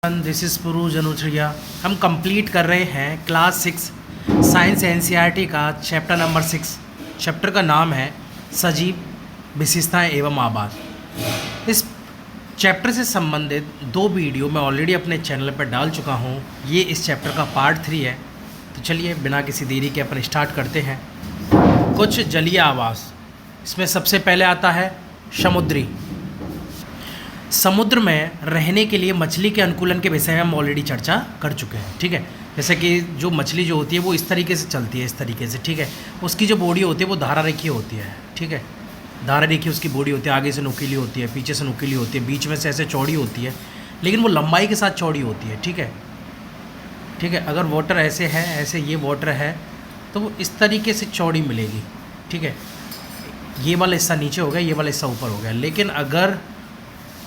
This is पुरू जनुश्रिया। हम complete कर रहे हैं क्लास 6 साइंस एनसीईआरटी का चैप्टर नंबर 6। चैप्टर का नाम है सजीव विशेषताएं एवं आबाद। इस चैप्टर से संबंधित 2 वीडियो मैं ऑलरेडी अपने चैनल पर डाल चुका हूँ। ये इस चैप्टर का पार्ट 3 है। तो चलिए बिना किसी देरी के अपन स्टार्ट करते हैं। कुछ जलीय आवास। इसमें सबसे पहले आता है समुद्री। समुद्र में रहने के लिए मछली के अनुकूलन के विषय में हम ऑलरेडी चर्चा कर चुके हैं। ठीक है, जैसे कि जो मछली जो होती है वो इस तरीके से चलती है, इस तरीके से। ठीक है, उसकी जो बॉडी होती है वो धारा रेखीय होती है। ठीक है, धारा रेखीय उसकी बॉडी होती है। आगे से नुकीली होती है, पीछे से नुकीली होती है, बीच में से ऐसे चौड़ी होती है, लेकिन वो लंबाई के साथ चौड़ी होती है। ठीक है, ठीक है। अगर वाटर ऐसे है, ऐसे ये वाटर है तो वो इस तरीके से चौड़ी मिलेगी। ठीक है, ये वाला हिस्सा नीचे हो गया, ये वाला हिस्सा ऊपर हो गया। लेकिन अगर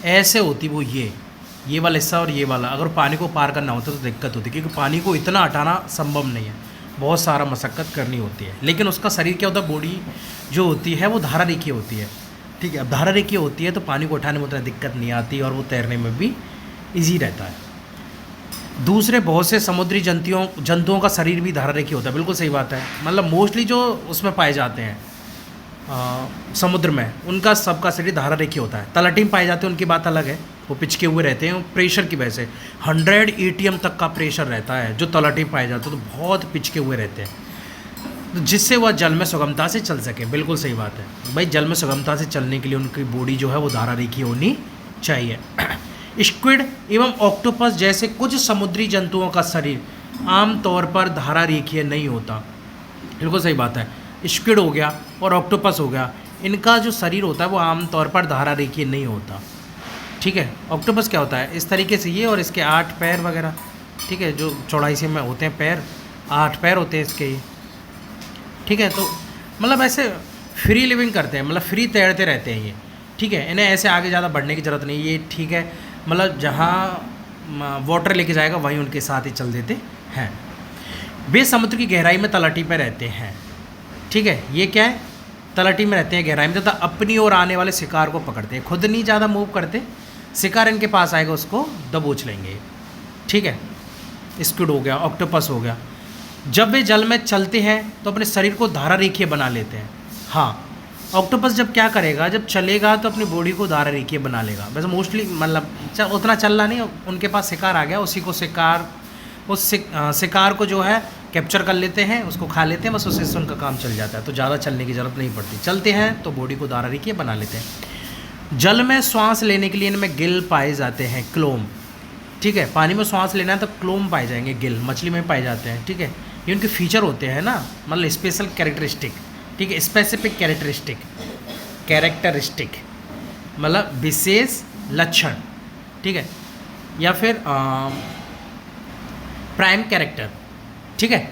ऐसे होती वो ये वाला हिस्सा और ये वाला, अगर पानी को पार करना होता तो दिक्कत होती, क्योंकि पानी को इतना हटाना संभव नहीं है, बहुत सारा मशक्क़त करनी होती है। लेकिन उसका शरीर क्या होता है, बॉडी जो होती है वो धारा रेखीय होती है। ठीक है, अब धारा रेखीय होती है तो पानी को उठाने में उतना दिक्कत नहीं आती और वो तैरने में भी ईजी रहता है। दूसरे बहुत से समुद्री जंतुओं का शरीर भी धारा रेखीय होता है। बिल्कुल सही बात है। मतलब मोस्टली जो उसमें पाए जाते हैं समुद्र में, उनका सबका शरीर धारा रेखीय होता है। तलहटी में पाए जाते हैं उनकी बात अलग है, वो पिचके हुए रहते हैं प्रेशर की वजह से। 100 ATM तक का प्रेशर रहता है जो तलहटी में पाए जाते हैं, तो बहुत पिचके हुए रहते हैं, जिससे वह जल में सुगमता से चल सके। बिल्कुल सही बात है भाई, जल में सुगमता से चलने के लिए उनकी बॉडी जो है वो धारा रेखीय होनी चाहिए। स्क्विड एवं ऑक्टोपस जैसे कुछ समुद्री जंतुओं का शरीर आमतौर पर धारा रेखीय नहीं होता। बिल्कुल सही बात है। स्क्विड हो गया और ऑक्टोपस हो गया, इनका जो शरीर होता है वो आमतौर पर धारा रेखीय नहीं होता। ठीक है, ऑक्टोपस क्या होता है, इस तरीके से ये, और इसके 8 पैर वगैरह। ठीक है, जो चौड़ाई से में होते हैं पैर, 8 पैर होते हैं इसके ये। ठीक है, तो मतलब ऐसे फ्री लिविंग करते हैं, मतलब फ्री तैरते रहते हैं ये। ठीक है, इन्हें ऐसे आगे ज़्यादा बढ़ने की ज़रूरत नहीं, ये ठीक है, मतलब जहाँ वाटर लेके जाएगा वहीं उनके साथ ही चल देते हैं। वे समुद्र की गहराई में तलहटी पर रहते हैं। ठीक है, ये क्या है, तलहटी में रहते हैं गहराई में, तथा अपनी ओर आने वाले शिकार को पकड़ते हैं। खुद नहीं ज़्यादा मूव करते, शिकार इनके पास आएगा उसको दबोच लेंगे। ठीक है, स्क्विड हो गया, ऑक्टोपस हो गया। जब वे जल में चलते हैं तो अपने शरीर को धारा रेखीय बना लेते हैं। हाँ, ऑक्टोपस जब क्या करेगा, जब चलेगा तो अपनी बॉडी को धारा रेखीय बना लेगा। वैसे मोस्टली मतलब उतना चलना नहीं, उनके पास शिकार आ गया, उसी को शिकार को जो है कैप्चर कर लेते हैं, उसको खा लेते हैं, बस उससे उनका काम चल जाता है। तो ज़्यादा चलने की ज़रूरत नहीं पड़ती। चलते हैं तो बॉडी को धारा रेखीय बना लेते हैं। जल में श्वास लेने के लिए इनमें गिल पाए जाते हैं, क्लोम। ठीक है, पानी में श्वास लेना है तो क्लोम पाए जाएंगे, गिल मछली में पाए जाते हैं। ठीक है, ये उनके फीचर होते हैं ना, मतलब स्पेशल कैरेक्टरिस्टिक। ठीक है, स्पेसिफिक कैरेक्टरिस्टिक मतलब विशेष लक्षण। ठीक है, या फिर प्राइम कैरेक्टर। ठीक है,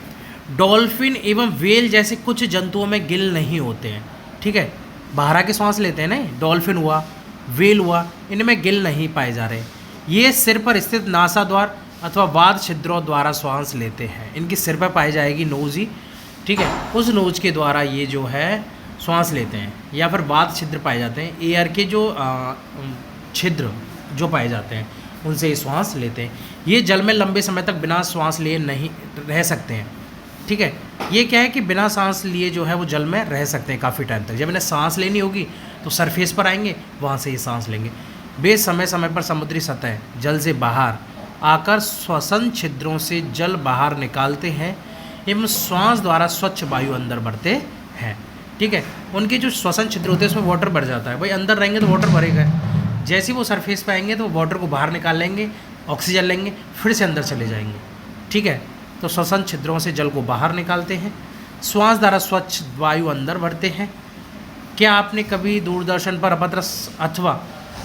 डॉल्फिन एवं व्हेल जैसे कुछ जंतुओं में गिल नहीं होते हैं। ठीक है, बाहर आके सांस लेते हैं ना, डॉल्फिन हुआ, व्हेल हुआ, इनमें गिल नहीं पाए जा रहे। ये सिर पर स्थित नासाद्वार अथवा वाद छिद्रों द्वारा श्वास लेते हैं। इनकी सिर पर पाई जाएगी नोज ही। ठीक है, उस नोज के द्वारा ये जो है श्वास लेते हैं, या फिर वाद छिद्र पाए जाते हैं, एयर के जो छिद्र जो पाए जाते हैं उनसे ये श्वास लेते हैं। ये जल में लंबे समय तक बिना श्वास लिए नहीं रह सकते हैं। ठीक है, ये क्या है कि बिना सांस लिए जो है वो जल में रह सकते हैं काफ़ी टाइम तक। जब इन्हें सांस लेनी होगी तो सरफेस पर आएंगे, वहाँ से ये सांस लेंगे। वे समय समय पर समुद्री सतह जल से बाहर आकर श्वसन छिद्रों से जल बाहर निकालते हैं एवं श्वास द्वारा स्वच्छ वायु अंदर भरते हैं। ठीक है, उनके जो श्वसन छिद्र होते हैं उसमें वाटर भर जाता है। भाई अंदर रहेंगे तो वाटर भरेगा, जैसे ही वो सरफेस पे आएंगे तो वाटर को बाहर निकाल लेंगे, ऑक्सीजन लेंगे, फिर से अंदर चले जाएंगे। ठीक है, तो श्वसन छिद्रों से जल को बाहर निकालते हैं, श्वास द्वारा स्वच्छ वायु अंदर भरते हैं। क्या आपने कभी दूरदर्शन पर अभद्र अथवा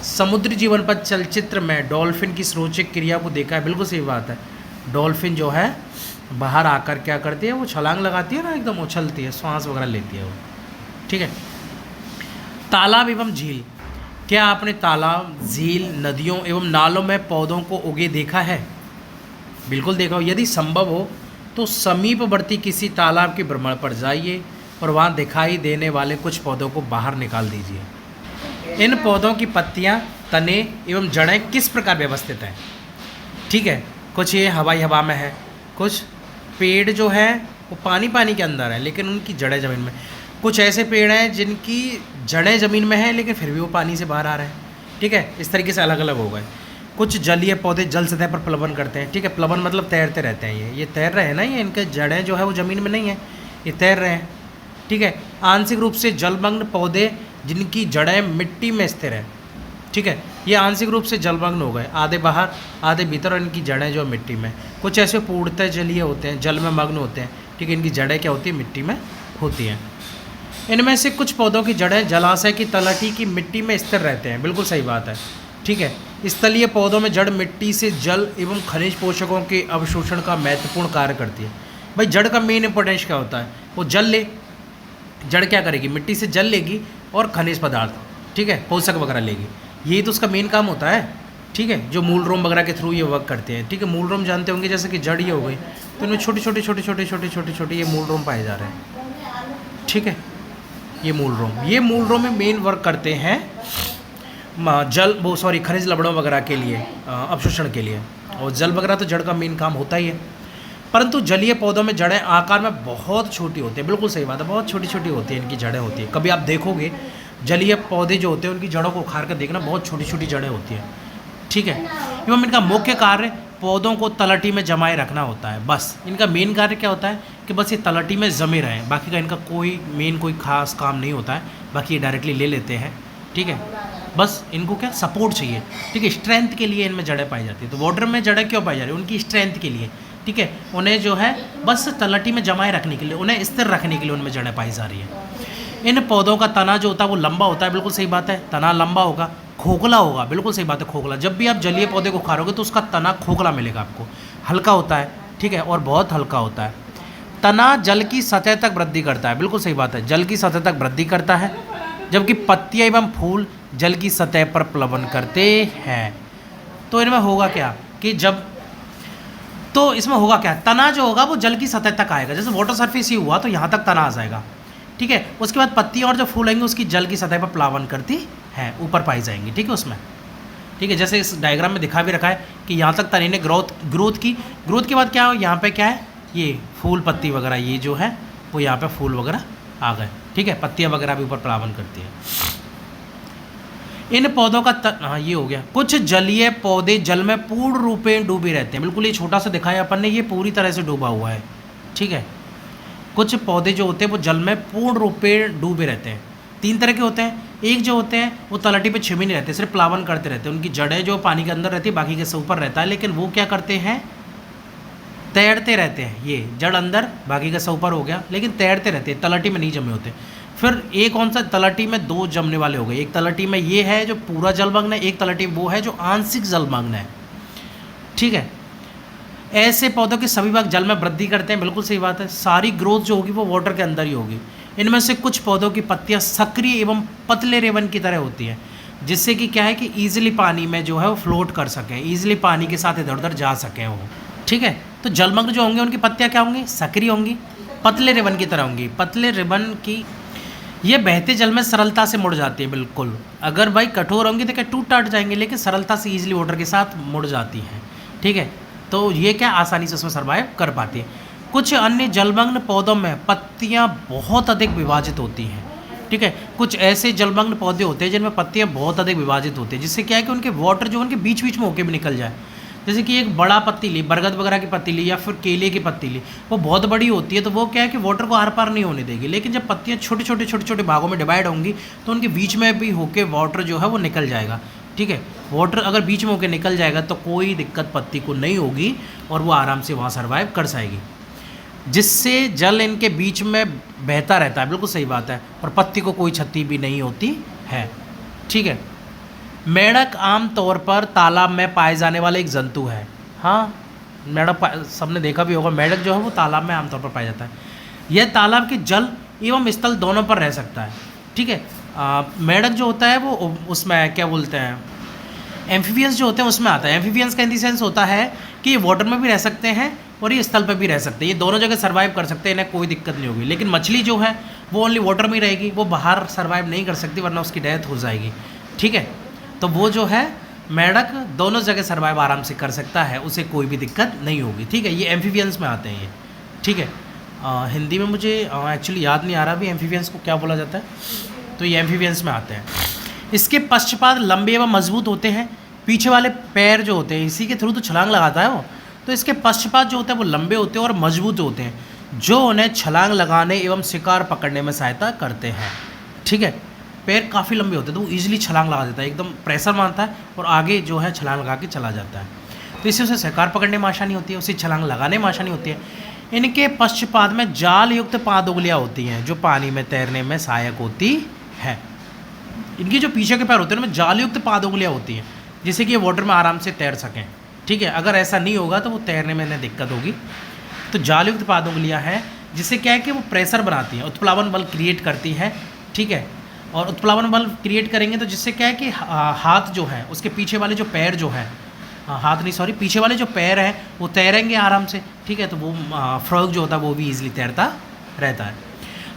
समुद्री जीवन पर चलचित्र में डॉल्फिन की इस रोचक क्रिया को देखा है? बिल्कुल सही बात है। डॉल्फिन जो है बाहर आकर क्या करती है, वो छलांग लगाती है ना, एकदम उछलती है, श्वास वगैरह लेती है वो। ठीक है, तालाब एवं झील। क्या आपने तालाब, झील, नदियों एवं नालों में पौधों को उगे देखा है? बिल्कुल देखा हो। यदि संभव हो तो समीपवर्ती किसी तालाब के भ्रमण पर जाइए और वहाँ दिखाई देने वाले कुछ पौधों को बाहर निकाल दीजिए। इन पौधों की पत्तियाँ, तने एवं जड़ें किस प्रकार व्यवस्थित हैं? ठीक है। कुछ ये हवाई हवा में है, कुछ पेड़ जो है वो पानी पानी के अंदर है लेकिन उनकी जड़ें ज़मीन में। कुछ ऐसे पेड़ हैं जिनकी जड़ें ज़मीन में हैं लेकिन फिर भी वो पानी से बाहर आ रहे हैं। ठीक है, इस तरीके से अलग अलग हो गए। कुछ जलीय पौधे जल सतह पर प्लवन करते हैं। ठीक है, प्लवन मतलब तैरते रहते हैं। ये तैर रहे हैं ना, ये इनके जड़ें जो है वो ज़मीन में नहीं है, ये तैर रहे हैं। ठीक है, आंशिक रूप से जलमग्न पौधे जिनकी जड़ें मिट्टी में स्थिर है। ठीक है, ये आंशिक रूप से जलमग्न हो गए, आधे बाहर आधे भीतर, और इनकी जड़ें जो मिट्टी में। कुछ ऐसे पूर्णतः जलीय होते हैं, जल में मग्न होते हैं। ठीक है, इनकी जड़ें क्या होती है, मिट्टी में होती हैं। इनमें से कुछ पौधों की जड़ें जलाशय की तलहटी की मिट्टी में स्थिर रहते हैं। बिल्कुल सही बात है। ठीक है, स्थलीय पौधों में जड़ मिट्टी से जल एवं खनिज पोषकों के अवशोषण का महत्वपूर्ण कार्य करती है। भाई जड़ का मेन इंपॉर्टेंस क्या होता है, वो जल ले, जड़ क्या करेगी, मिट्टी से जल लेगी और खनिज पदार्थ, ठीक है, पोषक वगैरह लेगी। यही तो उसका मेन काम होता है। ठीक है, जो मूल रोम वगैरह के थ्रू ये वर्क करते हैं। ठीक है, मूल रोम जानते होंगे, जैसे कि जड़ ये हो गई तो इनमें छोटे छोटे छोटे छोटे छोटे छोटे छोटे ये मूल रोम पाए जा रहे हैं। ठीक है, ये मूल रोम में मेन वर्क करते हैं खनिज लवणों वगैरह के लिए, अवशोषण के लिए। और जल वगैरह तो जड़ का मेन काम होता ही है। परंतु जलीय पौधों में जड़ें आकार में बहुत छोटी होती है। बिल्कुल सही बात है, बहुत छोटी छोटी होती है इनकी जड़ें होती है। कभी आप देखोगे जलीय पौधे जो होते हैं उनकी जड़ों को उखाड़ कर देखना, बहुत छोटी छोटी जड़ें होती हैं। ठीक है, एवं इनका मुख्य कार्य पौधों को तलहटी में जमाए रखना होता है। बस इनका मेन कार्य क्या होता है कि बस ये तलहटी में जमे रहें, बाकी का इनका कोई खास काम नहीं होता है। बाकी ये डायरेक्टली ले लेते हैं। ठीक है, बस इनको क्या सपोर्ट चाहिए। ठीक है, स्ट्रेंथ के लिए इनमें जड़ें पाई जाती है। तो वाटर में जड़ें क्यों पाई जा रही है, उनकी स्ट्रेंथ के लिए। ठीक है, उन्हें जो है बस तलहटी में जमाए रखने के लिए, उन्हें स्थिर रखने के लिए उनमें जड़ें पाई जा रही है। इन पौधों का तना जो होता है वो लंबा होता है। बिल्कुल सही बात है, तना लंबा होगा, खोखला होगा। बिल्कुल सही बात है, खोखला। जब भी आप जलीय पौधे को खाओगे तो उसका तना खोखला मिलेगा आपको, हल्का होता है। ठीक है, और बहुत हल्का होता है। तना जल की सतह तक वृद्धि करता है। बिल्कुल सही बात है, जल की सतह तक वृद्धि करता है, जबकि पत्तियां एवं फूल जल की सतह पर प्लवन करते हैं। तो इनमें होगा क्या कि इसमें होगा क्या, तना जो होगा वो जल की सतह तक आएगा। जैसे वाटर सरफेस ही हुआ तो यहाँ तक तना आ जाएगा। ठीक है, उसके बाद पत्तियां और जो फूल आएंगे उसकी जल की सतह पर प्लावन करती हैं, ऊपर पाई जाएंगी। ठीक है, उसमें। ठीक है, जैसे इस डायग्राम में दिखा भी रखा है कि यहाँ तक तने ने ग्रोथ की। ग्रोथ के बाद क्या हो, यहाँ पे क्या है, ये फूल पत्ती वगैरह, ये जो है वो यहाँ पे फूल वगैरह आ गए। ठीक है, पत्तियाँ वगैरह भी ऊपर प्लावन करती है। इन पौधों का हाँ ये हो गया। कुछ जलीय पौधे जल में पूर्ण रूप में डूबे रहते हैं। बिल्कुल, ये छोटा सा दिखाया अपन ने, ये पूरी तरह से डूबा हुआ है। ठीक है, कुछ पौधे जो होते हैं वो जल में पूर्ण रूप में डूबे रहते हैं। 3 तरह के होते हैं। एक जो होते हैं वो तलहटी पे छिपे नहीं रहते, सिर्फ प्लावन करते रहते हैं। उनकी जड़ें जो पानी के अंदर रहती है, बाकी के से ऊपर रहता है, लेकिन वो क्या करते हैं, तैरते रहते हैं। ये जड़ अंदर, बाकी का से ऊपर हो गया, लेकिन तैरते रहते हैं, तलहटी में नहीं जमे होते। फिर एक कौन सा, तलहटी में 2 जमने वाले हो गए। एक तलहटी में ये है जो पूरा जलमग्न है, एक तलहटी वो है जो आंशिक जलमग्न है। ठीक है, ऐसे पौधों के सभी भाग जल में वृद्धि करते हैं। बिल्कुल सही बात है, सारी ग्रोथ जो होगी वो वाटर के अंदर ही होगी। इनमें से कुछ पौधों की पत्तियां सक्रिय एवं पतले रेवन की तरह होती हैं, जिससे कि क्या है कि ईजिली पानी में जो है वो फ्लोट कर सकें, ईजिली पानी के साथ इधर उधर जा सकें वो। ठीक है, तो जलमग्न जो होंगे उनकी पत्तियां क्या होंगी, सक्रिय होंगी, पतले रिबन की तरह होंगी। पतले रिबन की ये बहते जल में सरलता से मुड़ जाती है। बिल्कुल, अगर भाई कठोर होंगी तो क्या टूट टाट जाएंगे, लेकिन सरलता से ईजिली वाटर के साथ मुड़ जाती हैं। ठीक है, तो ये क्या आसानी से उसमें सर्वाइव कर पाती है। कुछ अन्य जलमग्न पौधों में पत्तियां बहुत अधिक विभाजित होती हैं। ठीक है, कुछ ऐसे जलमग्न पौधे होते हैं जिनमें पत्तियां बहुत अधिक विभाजित होती हैं, जिससे क्या है कि उनके वाटर जो उनके बीच बीच में होके भी निकल जाए। जैसे कि एक बड़ा पत्ती ली, बरगद वगैरह की पत्ती ली या फिर केले की पत्ती ली, वो बहुत बड़ी होती है, तो वो क्या है कि वाटर को आर पार नहीं होने देगी। लेकिन जब पत्तियाँ छोटे छोटे छोटे छोटे भागों में डिवाइड होंगी तो उनके बीच में भी होके वाटर जो है वो निकल जाएगा। ठीक है, वाटर अगर बीच में होकर निकल जाएगा तो कोई दिक्कत पत्ती को नहीं होगी और वो आराम से वहाँ सर्वाइव कर जाएगी, जिससे जल इनके बीच में बहता रहता है। बिल्कुल सही बात है, और पत्ती को कोई क्षति भी नहीं होती है। ठीक है, मेंढक आम तौर पर तालाब में पाए जाने वाला एक जंतु है। हाँ, मेंढक सबने देखा भी होगा, मेंढक जो है वो तालाब में आमतौर पर पाया जाता है। यह तालाब के जल एवं स्थल दोनों पर रह सकता है। ठीक है, मेंढक जो होता है वो उसमें क्या बोलते हैं, एम्फीबियंस जो होते हैं उसमें आता है। एम्फीबियंस का इन द सेंस होता है कि ये वाटर में भी रह सकते हैं और ये स्थल पर भी रह सकते हैं, ये दोनों जगह सर्वाइव कर सकते हैं, इन्हें कोई दिक्कत नहीं होगी। लेकिन मछली जो है वो ओनली वाटर में ही रहेगी, वो बाहर सर्वाइव नहीं कर सकती, वरना उसकी डेथ हो जाएगी। ठीक है, तो वो जो है मेंढक दोनों जगह सर्वाइव आराम से कर सकता है, उसे कोई भी दिक्कत नहीं होगी। ठीक है, ये एम्फीबियंस में आते हैं ये। ठीक है, हिंदी में मुझे एक्चुअली याद नहीं आ रहा भी एम्फीबियंस को क्या बोला जाता है, तो ये एम्फीबियंस में आते हैं। इसके पश्चपाद लंबे एवं मजबूत होते हैं, पीछे वाले पैर जो होते हैं इसी के थ्रू तो छलांग लगाता है वो, तो इसके पश्चपाद जो होते हैं वो लंबे होते हैं और मजबूत होते हैं, जो उन्हें छलांग लगाने एवं शिकार पकड़ने में सहायता करते हैं। ठीक है, पैर काफ़ी लंबे होते हैं तो वो ईजिली छलांग लगा देता है, एकदम प्रेशर मारता है और आगे जो है छलांग लगा के चला जाता है, तो इससे उसे शिकार पकड़ने में आसानी होती है, उसे छलांग लगाने में आसानी होती है। इनके पश्चपाद में जाल युक्त पाद उंगलियाँ होती हैं जो पानी में तैरने में सहायक होती है। इनके जो पीछे के पैर होते हैं उनमें जाल युक्त पाद उंगलियाँ होती हैं जिससे कि ये वाटर में आराम से तैर सकें। ठीक है, अगर ऐसा नहीं होगा तो वो तैरने में इन्हें दिक्कत होगी। तो जाल युक्त पाद उंगलियाँ हैं जिससे क्या है कि वो प्रेशर बनाती हैं, उत्प्लावन बल क्रिएट करती है। ठीक है, और उत्प्लावन बल क्रिएट करेंगे तो जिससे क्या है कि हाथ जो है उसके पीछे वाले जो पैर जो है, हाथ नहीं सॉरी पीछे वाले जो पैर हैं वो तैरेंगे आराम से। ठीक है, तो वो फ्रॉग जो होता है वो भी ईजिली तैरता रहता है।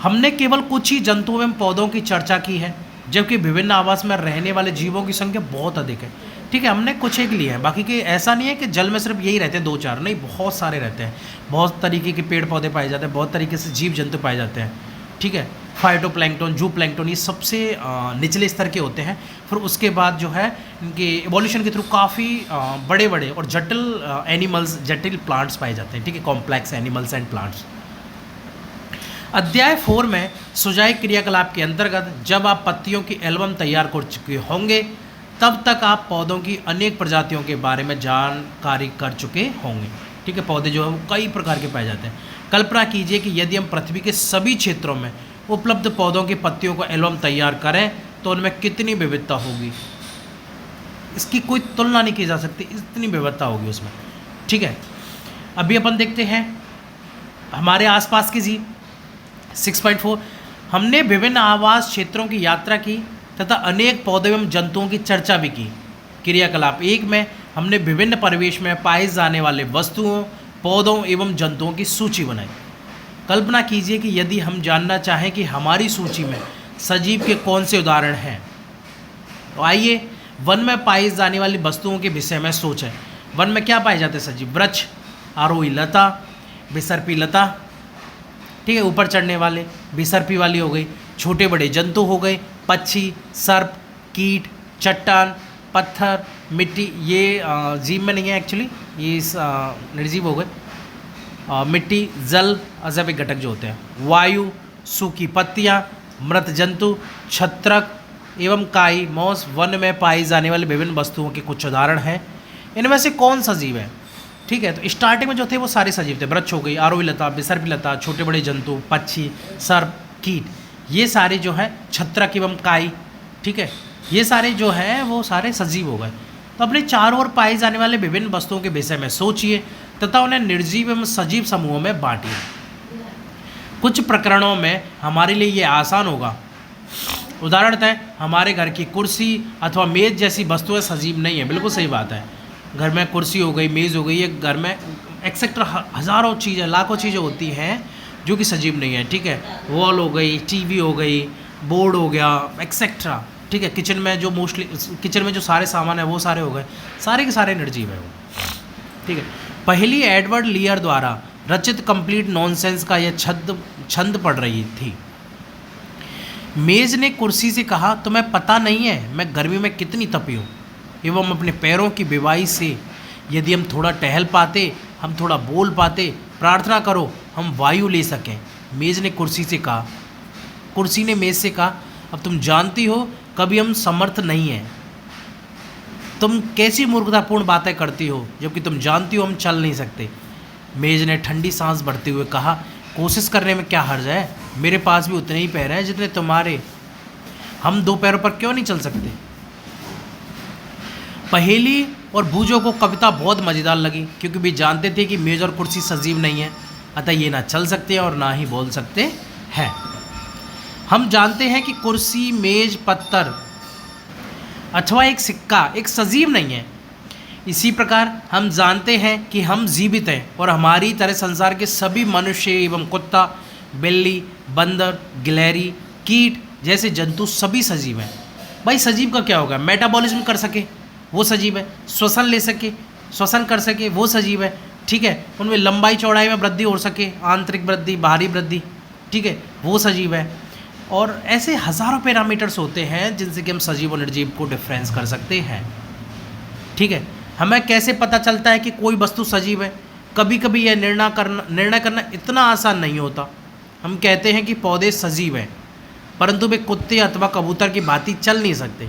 हमने केवल कुछ ही जंतुओं एवं पौधों की चर्चा की है, जबकि विभिन्न आवास में रहने वाले जीवों की संख्या बहुत अधिक है। ठीक है, हमने कुछ एक लिए हैं, बाकी के ऐसा नहीं है कि जल में सिर्फ यही रहते हैं 2-4, नहीं बहुत सारे रहते हैं, बहुत तरीके के पेड़ पौधे पाए जाते हैं, बहुत तरीके से जीव जंतु पाए जाते हैं। ठीक है, फाइटोप्लैंक्टन, जूप्लैंक्टन, ये सबसे निचले स्तर के होते हैं। फिर उसके बाद जो है इनके एवोल्यूशन के थ्रू काफ़ी बड़े बड़े और जटिल एनिमल्स, जटिल प्लांट्स पाए जाते हैं। ठीक है, कॉम्प्लेक्स एनिमल्स एंड प्लांट्स। अध्याय 4 में सुझाए क्रियाकलाप के अंतर्गत जब आप पत्तियों की एल्बम तैयार कर चुके होंगे तब तक आप पौधों की अनेक प्रजातियों के बारे में जानकारी कर चुके होंगे। ठीक है, पौधे जो है वो कई प्रकार के पाए जाते हैं। कल्पना कीजिए कि यदि हम पृथ्वी के सभी क्षेत्रों में उपलब्ध पौधों की पत्तियों का एल्बम तैयार करें तो उनमें कितनी विविधता होगी, इसकी कोई तुलना नहीं की जा सकती, इतनी विविधता होगी उसमें। ठीक है, अभी अपन देखते हैं हमारे आसपास की जीव 6.4। हमने विभिन्न आवास क्षेत्रों की यात्रा की तथा अनेक पौधों एवं जंतुओं की चर्चा भी की। क्रियाकलाप 1 में हमने विभिन्न परिवेश में पाए जाने वाले वस्तुओं, पौधों एवं जंतुओं की सूची बनाई। कल्पना कीजिए कि यदि हम जानना चाहें कि हमारी सूची में सजीव के कौन से उदाहरण हैं, तो आइए वन में पाई जाने वाली वस्तुओं के विषय में सोचें। वन में क्या पाए जाते हैं सजीव? वृक्ष, आरोही लता, बिसर्पी लता। ठीक है, ऊपर चढ़ने वाले बिसर्पी वाली हो गई, छोटे बड़े जंतु हो गए, पक्षी, सर्प, कीट, चट्टान, पत्थर, मिट्टी। ये जीव में नहीं है एक्चुअली, ये निर्जीव हो गए। मिट्टी, जल, अजैविक घटक जो होते हैं, वायु, सूखी पत्तियाँ, मृत जंतु, छत्रक एवं काई, मौस वन में पाई जाने वाली विभिन्न वस्तुओं के कुछ उदाहरण हैं। इनमें से कौन सा जीव है? ठीक है, तो स्टार्टिंग में जो थे वो सारे सजीव थे। वृक्ष हो गई, आरोही लता, बिसर्पी लता, छोटे बड़े जंतु, पक्षी, सर्प, कीट, ये सारे जो है, छत्रक एवं काई। ठीक है, ये सारे जो हैं वो सारे सजीव हो गए। तो अपने चारों ओर पाई जाने वाले विभिन्न वस्तुओं के विषय में सोचिए तथा उन्हें निर्जीव एवं सजीव समूहों में बांटिए। कुछ प्रकरणों में हमारे लिए ये आसान होगा। उदाहरणतः हमारे घर की कुर्सी अथवा मेज़ जैसी वस्तुएं सजीव नहीं है, बिल्कुल सही बात है। घर में कुर्सी हो गई, मेज़ हो गई, ये घर में एक्सेट्रा हज़ारों चीज़ें, लाखों चीज़ें होती हैं जो कि सजीव नहीं है। ठीक है, वॉल हो गई, टीवी हो गई, बोर्ड हो गया, एक्सेट्रा। ठीक है, किचन में जो मोस्टली किचन में जो सारे सामान है वो सारे हो गए, सारे के सारे निर्जीव है वो। ठीक है, पहली एडवर्ड लियर द्वारा रचित कंप्लीट नॉनसेंस का यह छंद पढ़ रही थी। मेज़ ने कुर्सी से कहा, तुम्हें पता नहीं है मैं गर्मी में कितनी तपी हूँ एवं अपने पैरों की बीमारी से यदि हम थोड़ा टहल पाते, हम थोड़ा बोल पाते, प्रार्थना करो हम वायु ले सकें। मेज़ ने कुर्सी से कहा, कुर्सी ने मेज़ से कहा, अब तुम जानती हो कभी हम समर्थ नहीं हैं। तुम कैसी मूर्खतापूर्ण बातें करती हो जबकि तुम जानती हो हम चल नहीं सकते। मेज़ ने ठंडी सांस भरते हुए कहा, कोशिश करने में क्या हर्ज है, मेरे पास भी उतने ही पैर हैं जितने तुम्हारे, हम 2 पैरों पर क्यों नहीं चल सकते। पहेली और बूझों को कविता बहुत मज़ेदार लगी क्योंकि वे जानते थे कि मेज़ और कुर्सी सजीव नहीं है, अतः ये ना चल सकते हैं और ना ही बोल सकते हैं। हम जानते हैं कि कुर्सी, मेज़, पत्थर अथवा एक सिक्का एक सजीव नहीं है। इसी प्रकार हम जानते हैं कि हम जीवित हैं और हमारी तरह संसार के सभी मनुष्य एवं कुत्ता, बिल्ली, बंदर, गिलहरी, कीट जैसे जंतु सभी सजीव हैं। भाई सजीव का क्या होगा? मेटाबॉलिज्म कर सके, वो सजीव है। श्वसन ले सके, श्वसन कर सके, वो सजीव है, ठीक है। उनमें लंबाई चौड़ाई में वृद्धि हो सके, आंतरिक वृद्धि, बाहरी वृद्धि, ठीक है, वो सजीव है। और ऐसे हज़ारों पैरामीटर्स होते हैं जिनसे कि हम सजीव और निर्जीव को डिफरेंस कर सकते हैं, ठीक है। हमें कैसे पता चलता है कि कोई वस्तु सजीव है? कभी कभी यह निर्णय करना इतना आसान नहीं होता। हम कहते हैं कि पौधे सजीव हैं, परंतु वे कुत्ते अथवा कबूतर की भांति चल नहीं सकते।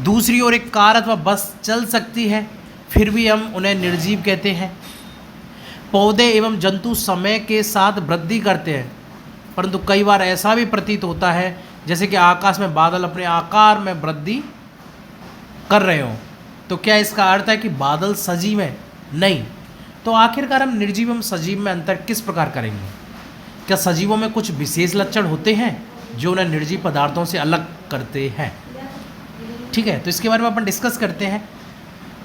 दूसरी ओर एक कार अथवा बस चल सकती है, फिर भी हम उन्हें निर्जीव कहते हैं। पौधे एवं जंतु समय के साथ वृद्धि करते हैं, परंतु कई बार ऐसा भी प्रतीत होता है जैसे कि आकाश में बादल अपने आकार में वृद्धि कर रहे हों। तो क्या इसका अर्थ है कि बादल सजीव है? नहीं। तो आखिरकार हम निर्जीव एवं सजीव में अंतर किस प्रकार करेंगे? क्या सजीवों में कुछ विशेष लक्षण होते हैं जो उन्हें निर्जीव पदार्थों से अलग करते हैं? ठीक है, तो इसके बारे में अपन डिस्कस करते हैं।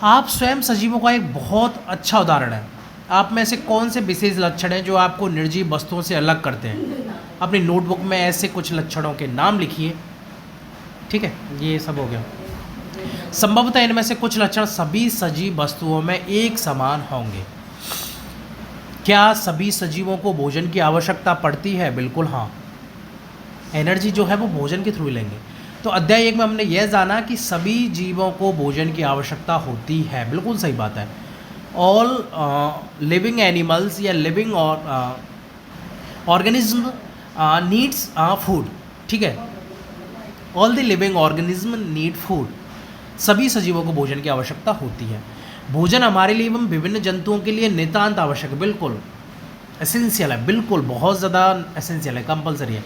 आप स्वयं सजीवों का एक बहुत अच्छा उदाहरण है। आप में से कौन से विशेष लक्षण हैं जो आपको निर्जीव वस्तुओं से अलग करते हैं? अपनी नोटबुक में ऐसे कुछ लक्षणों के नाम लिखिए, ठीक है। ये सब हो गया। संभवतः इनमें से कुछ लक्षण सभी सजीव वस्तुओं में एक समान होंगे। क्या सभी सजीवों को भोजन की आवश्यकता पड़ती है? बिल्कुल हाँ। एनर्जी जो है वो भोजन के थ्रू लेंगे। तो अध्याय 1 में हमने यह जाना कि सभी जीवों को भोजन की आवश्यकता होती है। बिल्कुल सही बात है। ऑल लिविंग एनिमल्स या लिविंग और ऑर्गेनिज्म नीड्स फूड, ठीक है। All the living organism need food. सभी सजीवों को भोजन की आवश्यकता होती है। भोजन हमारे लिए एवं विभिन्न जंतुओं के लिए नितांत आवश्यक है। बिल्कुल एसेंशियल है, बिल्कुल बहुत ज़्यादा एसेंशियल है, कंपलसरी है।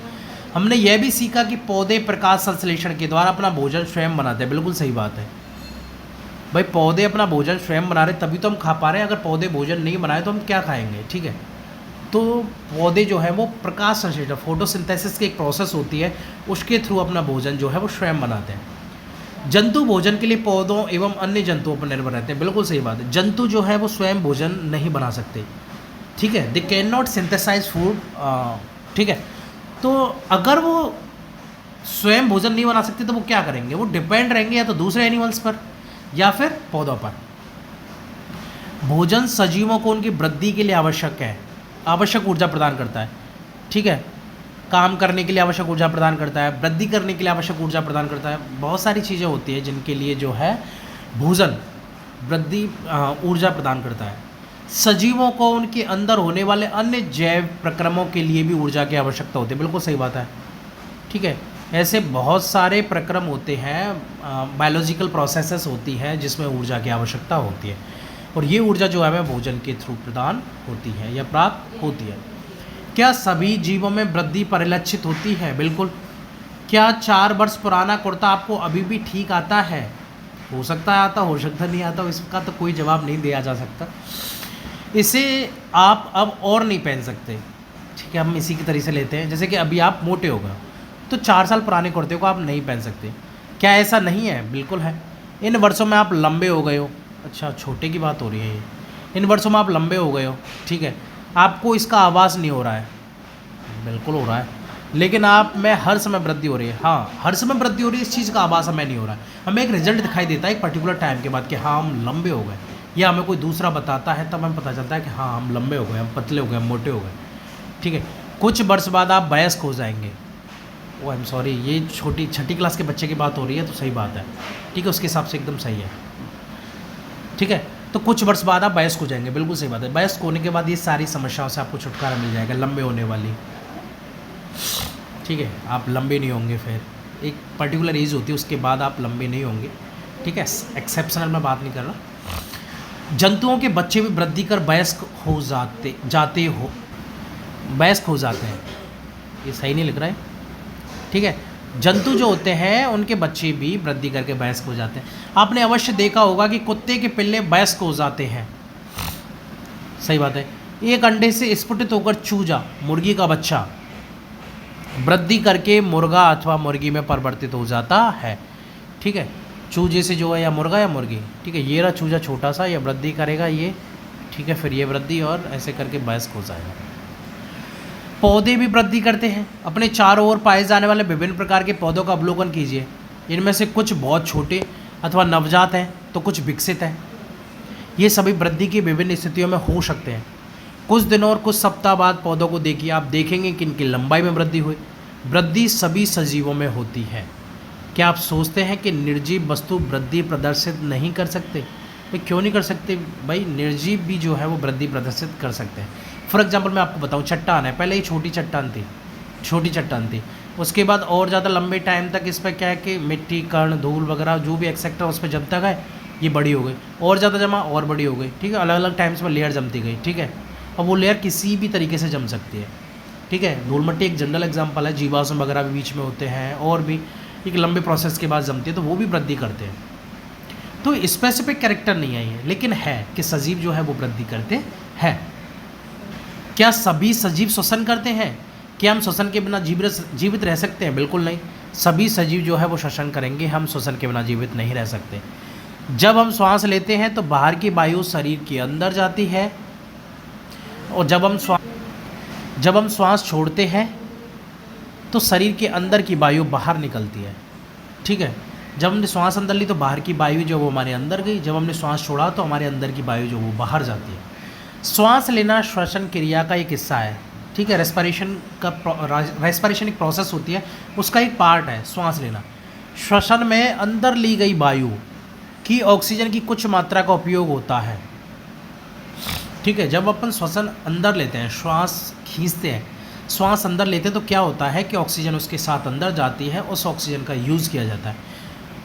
हमने यह भी सीखा कि पौधे प्रकाश संश्लेषण के द्वारा अपना भोजन स्वयं बनाते हैं। बिल्कुल सही बात है भाई, पौधे अपना भोजन स्वयं बना रहे तभी तो हम खा पा रहे हैं। अगर पौधे भोजन नहीं बनाए तो हम क्या खाएंगे, ठीक है। तो पौधे जो है वो प्रकाश संश्लेषण, फोटोसिंथेसिस की एक प्रोसेस होती है, उसके थ्रू अपना भोजन जो है वो स्वयं बनाते हैं। जंतु भोजन के लिए पौधों एवं अन्य जंतुओं पर निर्भर रहते हैं। बिल्कुल सही बात है। जंतु जो है वो स्वयं भोजन नहीं बना सकते, ठीक है। They can not synthesize food, ठीक है। तो अगर वो स्वयं भोजन नहीं बना सकते तो वो क्या करेंगे? वो डिपेंड रहेंगे या तो दूसरे एनिमल्स पर या फिर पौधों पर। भोजन सजीवों को उनकी वृद्धि के लिए आवश्यक है, आवश्यक ऊर्जा प्रदान करता है, ठीक है। काम करने के लिए आवश्यक ऊर्जा प्रदान करता है, वृद्धि करने के लिए आवश्यक ऊर्जा प्रदान करता है। बहुत सारी चीज़ें होती हैं जिनके लिए जो है भोजन वृद्धि ऊर्जा प्रदान करता है। सजीवों को उनके अंदर होने वाले अन्य जैव प्रक्रमों के लिए भी ऊर्जा की आवश्यकता होती है। बिल्कुल सही बात है, ठीक है। ऐसे बहुत सारे प्रक्रम होते हैं, बायोलॉजिकल प्रोसेसेस होती हैं जिसमें ऊर्जा की आवश्यकता होती है, और ये ऊर्जा जो है हमें भोजन के थ्रू प्रदान होती है या प्राप्त होती है। क्या सभी जीवों में वृद्धि परिलक्षित होती है? बिल्कुल। क्या 4 वर्ष पुराना कुर्ता आपको अभी भी ठीक आता है? हो सकता है आता, हो सकता नहीं आता, इसका तो कोई जवाब नहीं दिया जा सकता। इसे आप अब और नहीं पहन सकते, ठीक है। हम इसी की तरह से लेते हैं, जैसे कि अभी आप मोटे हो गए तो 4 साल पुराने कुर्ते को आप नहीं पहन सकते। क्या ऐसा नहीं है? बिल्कुल है। इन वर्षों में आप लंबे हो गए हो, अच्छा छोटे की बात हो रही है ये, इन वर्षों में आप लंबे हो गए हो, ठीक है। आपको इसका आभास नहीं हो रहा है, बिल्कुल हो रहा है, लेकिन आप में हर समय वृद्धि हो रही है। हाँ, हर समय वृद्धि हो रही है, इस चीज़ का आभास हमें नहीं हो रहा है। हमें एक रिजल्ट दिखाई देता है एक पर्टिकुलर टाइम के बाद कि हाँ हम लंबे हो गए, या हमें कोई दूसरा बताता है तब हमें पता चलता है कि हाँ हम लंबे हो गए, हम पतले हो गए, हम मोटे हो गए, ठीक है। कुछ वर्ष बाद आप वयस्क हो जाएंगे। ओ आई एम सॉरी, ये छठी क्लास के बच्चे की बात हो रही है तो सही बात है, ठीक है, उसके हिसाब से एकदम सही है, ठीक है। तो कुछ वर्ष बाद आप वयस्क हो जाएंगे, बिल्कुल सही बात है। वयस्क होने के बाद ये सारी समस्याओं से आपको छुटकारा मिल जाएगा, लंबे होने वाली, ठीक है। आप लंबे नहीं होंगे, फिर एक पर्टिकुलर एज होती है उसके बाद आप लंबे नहीं होंगे, ठीक है। एक्सेप्शनल मैं बात नहीं कर रहा। जंतुओं के बच्चे भी वृद्धि कर वयस्क हो वयस्क हो जाते हैं, ये सही नहीं लिख रहा है, ठीक है। जंतु जो होते हैं उनके बच्चे भी वृद्धि करके वयस्क हो जाते हैं। आपने अवश्य देखा होगा कि कुत्ते के पिल्ले वयस्क हो जाते हैं, सही बात है। एक अंडे से स्फुटित होकर चूजा, मुर्गी का बच्चा, वृद्धि करके मुर्गा अथवा मुर्गी में परिवर्तित हो जाता है, ठीक है। चूजे से जो है या मुर्गा या मुर्गी, ठीक है। ये रहा चूजा छोटा सा, या वृद्धि करेगा ये, ठीक है, फिर ये वृद्धि और ऐसे करके वयस्क हो जाएगा। पौधे भी वृद्धि करते हैं। अपने चारों ओर पाए जाने वाले विभिन्न प्रकार के पौधों का अवलोकन कीजिए। इनमें से कुछ बहुत छोटे अथवा नवजात हैं, तो कुछ विकसित है। ये सभी वृद्धि की विभिन्न स्थितियों में हो सकते हैं। कुछ दिनों और कुछ सप्ताह बाद पौधों को देखिए, आप देखेंगे कि इनकी लंबाई में वृद्धि हुई। वृद्धि सभी सजीवों में होती है। क्या आप सोचते हैं कि निर्जीव वस्तु वृद्धि प्रदर्शित नहीं कर सकते? भाई क्यों नहीं कर सकते? भाई निर्जीव भी जो है वो वृद्धि प्रदर्शित कर सकते हैं। फॉर एग्जांपल मैं आपको बताऊं, चट्टान है, पहले ये छोटी चट्टान थी, उसके बाद और ज़्यादा लंबे टाइम तक इस पर क्या है कि मिट्टी, कण, धूल वगैरह जो भी एक्सेट्रा उस पर जमता गए, ये बड़ी हो गई, और ज़्यादा जमा और बड़ी हो गई, ठीक है। अलग अलग टाइम्स में लेयर जमती गई, ठीक है। अब वो लेयर किसी भी तरीके से जम सकती है, ठीक है। धूल मट्टी एक जनरल एग्जाम्पल है, जीवाश्म वगैरह भी बीच में होते हैं, और भी एक लंबे प्रोसेस के बाद जमती है, तो वो भी वृद्धि करते हैं। तो स्पेसिफिक कैरेक्टर नहीं है ये, लेकिन है कि सजीव जो है वो वृद्धि करते हैं। क्या सभी सजीव श्वसन करते हैं? क्या हम श्वसन के बिना जीवित रह सकते हैं? बिल्कुल नहीं। सभी सजीव जो है वो श्वसन करेंगे, हम श्वसन के बिना जीवित नहीं रह सकते। जब हम श्वास लेते हैं तो बाहर की वायु शरीर के अंदर जाती है, और जब हम श्वास छोड़ते हैं तो शरीर के अंदर की वायु बाहर निकलती है, ठीक है। जब हमने श्वास अंदर ली तो बाहर की वायु जो वो हमारे अंदर गई, जब हमने श्वास छोड़ा तो हमारे अंदर की वायु जो वो बाहर जाती है। श्वास लेना श्वसन क्रिया का एक हिस्सा है, ठीक है। रेस्पिरेशन एक प्रोसेस होती है, उसका एक पार्ट है श्वास लेना। श्वसन में अंदर ली गई वायु की ऑक्सीजन की कुछ मात्रा का उपयोग होता है, ठीक है। जब अपन श्वसन अंदर लेते हैं, श्वास खींचते हैं, श्वास अंदर लेते हैं, तो क्या होता है कि ऑक्सीजन उसके साथ अंदर जाती है, उस ऑक्सीजन का यूज़ किया जाता है।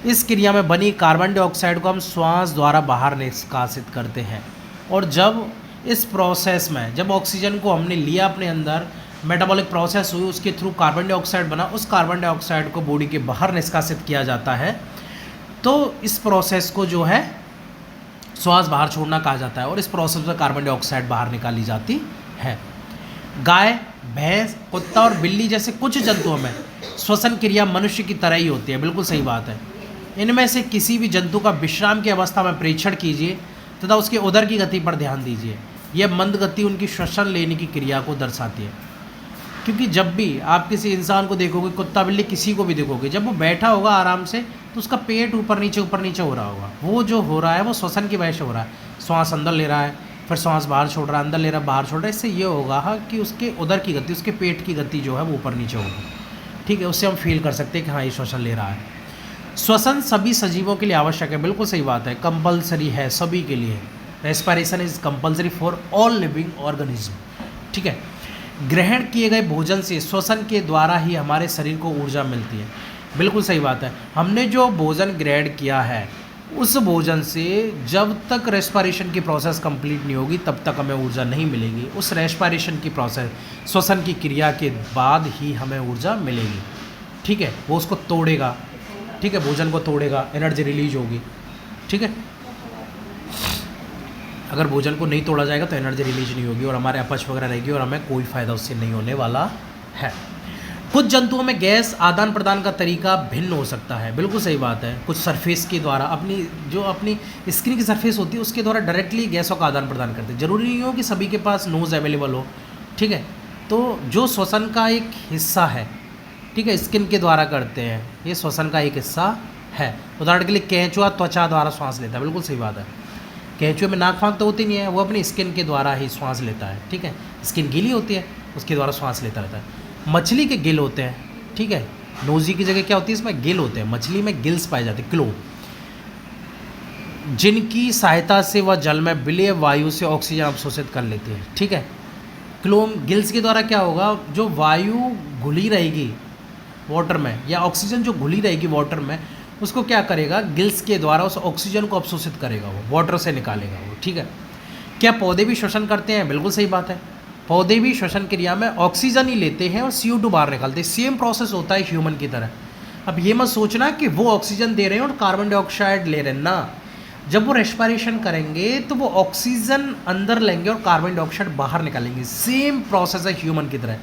इस क्रिया में बनी कार्बन डाइऑक्साइड को हम श्वास द्वारा बाहर निष्कासित करते हैं। और जब इस प्रोसेस में जब ऑक्सीजन को हमने लिया अपने अंदर, मेटाबॉलिक प्रोसेस हुई, उसके थ्रू कार्बन डाइऑक्साइड बना, उस कार्बन डाइऑक्साइड को बॉडी के बाहर निष्कासित किया जाता है। तो इस प्रोसेस को जो है श्वास बाहर छोड़ना कहा जाता है, और इस प्रोसेस में कार्बन डाइऑक्साइड बाहर निकाली जाती है। गाय, भैंस, कुत्ता और बिल्ली जैसे कुछ जंतुओं में श्वसन क्रिया मनुष्य की तरह ही होती है। बिल्कुल सही बात है। इनमें से किसी भी जंतु का विश्राम की अवस्था में परीक्षण कीजिए तथा उसके उदर की गति पर ध्यान दीजिए। यह मंद गति उनकी श्वसन लेने की क्रिया को दर्शाती है। क्योंकि जब भी आप किसी इंसान को देखोगे, कुत्ता बिल्ली किसी को भी देखोगे, जब वो बैठा होगा आराम से, तो उसका पेट ऊपर नीचे हो रहा होगा। वो जो हो रहा है वो श्वसन की वजह से हो रहा है। श्वास अंदर ले रहा है, फिर श्वास बाहर छोड़ रहा है, अंदर ले रहा है, बाहर छोड़ रहा है। इससे ये होगा कि उसके उदर की गति, उसके पेट की गति जो है वो ऊपर नीचे होगी, ठीक है। उससे हम फील कर सकते हैं कि हाँ ये श्वसन ले रहा है। श्वसन सभी सजीवों के लिए आवश्यक है। बिल्कुल सही बात है, कंपलसरी है सभी के लिए। Respiration is compulsory for all living organism, ठीक है। ग्रहण किए गए भोजन से श्वसन के द्वारा ही हमारे शरीर को ऊर्जा मिलती है। बिल्कुल सही बात है। हमने जो भोजन ग्रहण किया है, उस भोजन से जब तक रेस्पिरेशन की प्रोसेस कंप्लीट नहीं होगी तब तक हमें ऊर्जा नहीं मिलेगी। उस रेस्पिरेशन की प्रोसेस, श्वसन की क्रिया के बाद ही हमें ऊर्जा मिलेगी, ठीक है। वो उसको तोड़ेगा, ठीक है, भोजन को तोड़ेगा, एनर्जी रिलीज होगी, ठीक है। अगर भोजन को नहीं तोड़ा जाएगा तो एनर्जी रिलीज नहीं होगी और हमारे अपच वगैरह रहेगी और हमें कोई फ़ायदा उससे नहीं होने वाला है। कुछ जंतुओं में गैस आदान प्रदान का तरीका भिन्न हो सकता है। बिल्कुल सही बात है। कुछ सरफेस के द्वारा, अपनी स्किन की सरफेस होती है उसके द्वारा डायरेक्टली गैसों का आदान प्रदान करते हैं। ज़रूरी नहीं हो कि सभी के पास नोज़ अवेलेबल हो, ठीक है। तो जो श्वसन का एक हिस्सा है, ठीक है, स्किन के द्वारा करते हैं, ये श्वसन का एक हिस्सा है। उदाहरण के लिए केंचुआ त्वचा द्वारा श्वास लेता है। बिल्कुल सही बात है। केंचुए में नाक फाँक तो होती नहीं है, वो अपनी स्किन के द्वारा ही श्वास लेता है, ठीक है। स्किन गीली होती है, उसके द्वारा श्वास लेता रहता है। मछली के गिल होते हैं, ठीक है। नोजी की जगह क्या होती है, इसमें गिल होते हैं। मछली में गिल्स पाए जाते हैं, क्लो, जिनकी सहायता से वह जल में विलेय वायु से ऑक्सीजन अवशोषित कर लेती है, ठीक है। क्लो गिल्स के द्वारा क्या होगा, जो वायु घुली रहेगी वाटर में, या ऑक्सीजन जो घुली रहेगी वाटर में, उसको क्या करेगा, गिल्स के द्वारा उस ऑक्सीजन को अवशोषित करेगा, वो वाटर से निकालेगा वो, ठीक है। क्या पौधे भी श्वसन करते हैं? बिल्कुल सही बात है। पौधे भी श्वसन क्रिया में ऑक्सीजन ही लेते हैं और CO2 बाहर निकालते हैं। सेम प्रोसेस होता है ह्यूमन की तरह। अब ये मत सोचना कि वो ऑक्सीजन दे रहे हैं और कार्बन डाइऑक्साइड ले रहे हैं ना। जब वो रेस्पिरेशन करेंगे तो वो ऑक्सीजन अंदर लेंगे और कार्बन डाइऑक्साइड बाहर निकालेंगे। सेम प्रोसेस है ह्यूमन की तरह,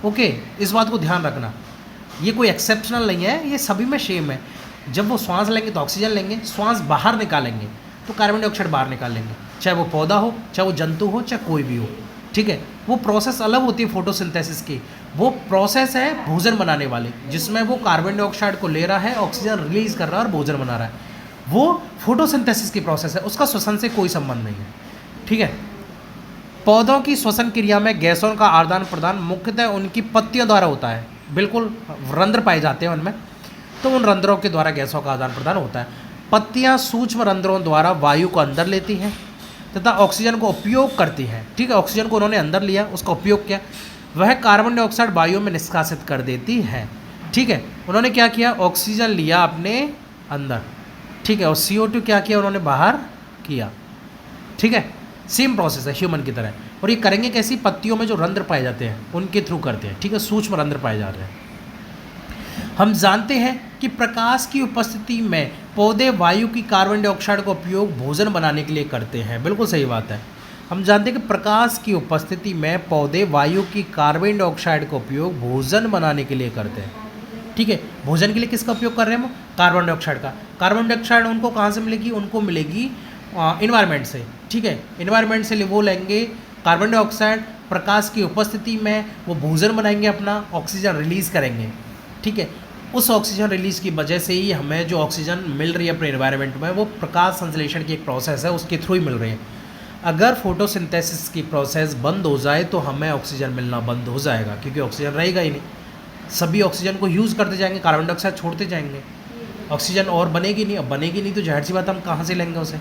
ओके। इस बात को ध्यान रखना, ये कोई एक्सेप्शनल नहीं है, ये सभी में सेम है। जब वो श्वास लेंगे तो ऑक्सीजन लेंगे, श्वास बाहर निकालेंगे तो कार्बन डाइऑक्साइड बाहर निकालेंगे, चाहे वो पौधा हो, चाहे वो जंतु हो, चाहे कोई भी हो, ठीक है। वो प्रोसेस अलग होती है फोटोसिंथेसिस की। वो प्रोसेस है भोजन बनाने वाली, जिसमें वो कार्बन डाइऑक्साइड को ले रहा है, ऑक्सीजन रिलीज कर रहा है और भोजन बना रहा है। वो फोटोसिंथेसिस की प्रोसेस है, उसका श्वसन से कोई संबंध नहीं है। ठीक है। पौधों की श्वसन क्रिया में गैसों का आदान प्रदान मुख्यतः उनकी पत्तियों द्वारा होता है। बिल्कुल, रंध्र पाए जाते हैं उनमें, तो उन रंध्रों के द्वारा गैसों का आदान प्रदान होता है। पत्तियां सूक्ष्म रंध्रों द्वारा वायु को अंदर लेती हैं तथा ऑक्सीजन को उपयोग करती हैं। ठीक है, ऑक्सीजन को उन्होंने अंदर लिया, उसका उपयोग किया, वह कार्बन डाइऑक्साइड वायु में निष्कासित कर देती है। ठीक है, उन्होंने क्या किया, ऑक्सीजन लिया अपने अंदर, ठीक है, और CO2 क्या किया, उन्होंने बाहर किया। ठीक है, सेम प्रोसेस है ह्यूमन की तरह। और ये करेंगे कैसी, पत्तियों में जो रंध्र पाए जाते हैं उनके थ्रू करते हैं। ठीक है, सूक्ष्म रंध्र पाए जा रहे हैं। हम जानते हैं कि प्रकाश की उपस्थिति में पौधे वायु की कार्बन डाइऑक्साइड का उपयोग भोजन बनाने के लिए करते हैं। बिल्कुल सही बात है। हम जानते हैं कि प्रकाश की उपस्थिति में पौधे वायु की कार्बन डाइऑक्साइड का उपयोग भोजन बनाने के लिए करते हैं। ठीक है, भोजन के लिए किसका उपयोग कर रहे हैं हम, कार्बन डाइऑक्साइड का। कार्बन डाइऑक्साइड उनको कहाँ से मिलेगी, उनको मिलेगी इन्वायरमेंट से। ठीक है, इन्वायरमेंट से वो लेंगे कार्बन डाइऑक्साइड, प्रकाश की उपस्थिति में वो भोजन बनाएंगे, अपना ऑक्सीजन रिलीज़ करेंगे। ठीक है, उस ऑक्सीजन रिलीज़ की वजह से ही हमें जो ऑक्सीजन मिल रही है अपने इन्वायरमेंट में, वो प्रकाश संश्लेषण की एक प्रोसेस है, उसके थ्रू ही मिल रही है। अगर फोटोसिंथेसिस की प्रोसेस बंद हो जाए तो हमें ऑक्सीजन मिलना बंद हो जाएगा, क्योंकि ऑक्सीजन रहेगा ही नहीं। सभी ऑक्सीजन को यूज़ करते जाएंगे, कार्बन डाइऑक्साइड छोड़ते जाएंगे, ऑक्सीजन और बनेगी नहीं। अब बनेगी नहीं तो जाहिर सी बात, हम कहाँ से लेंगे उसे।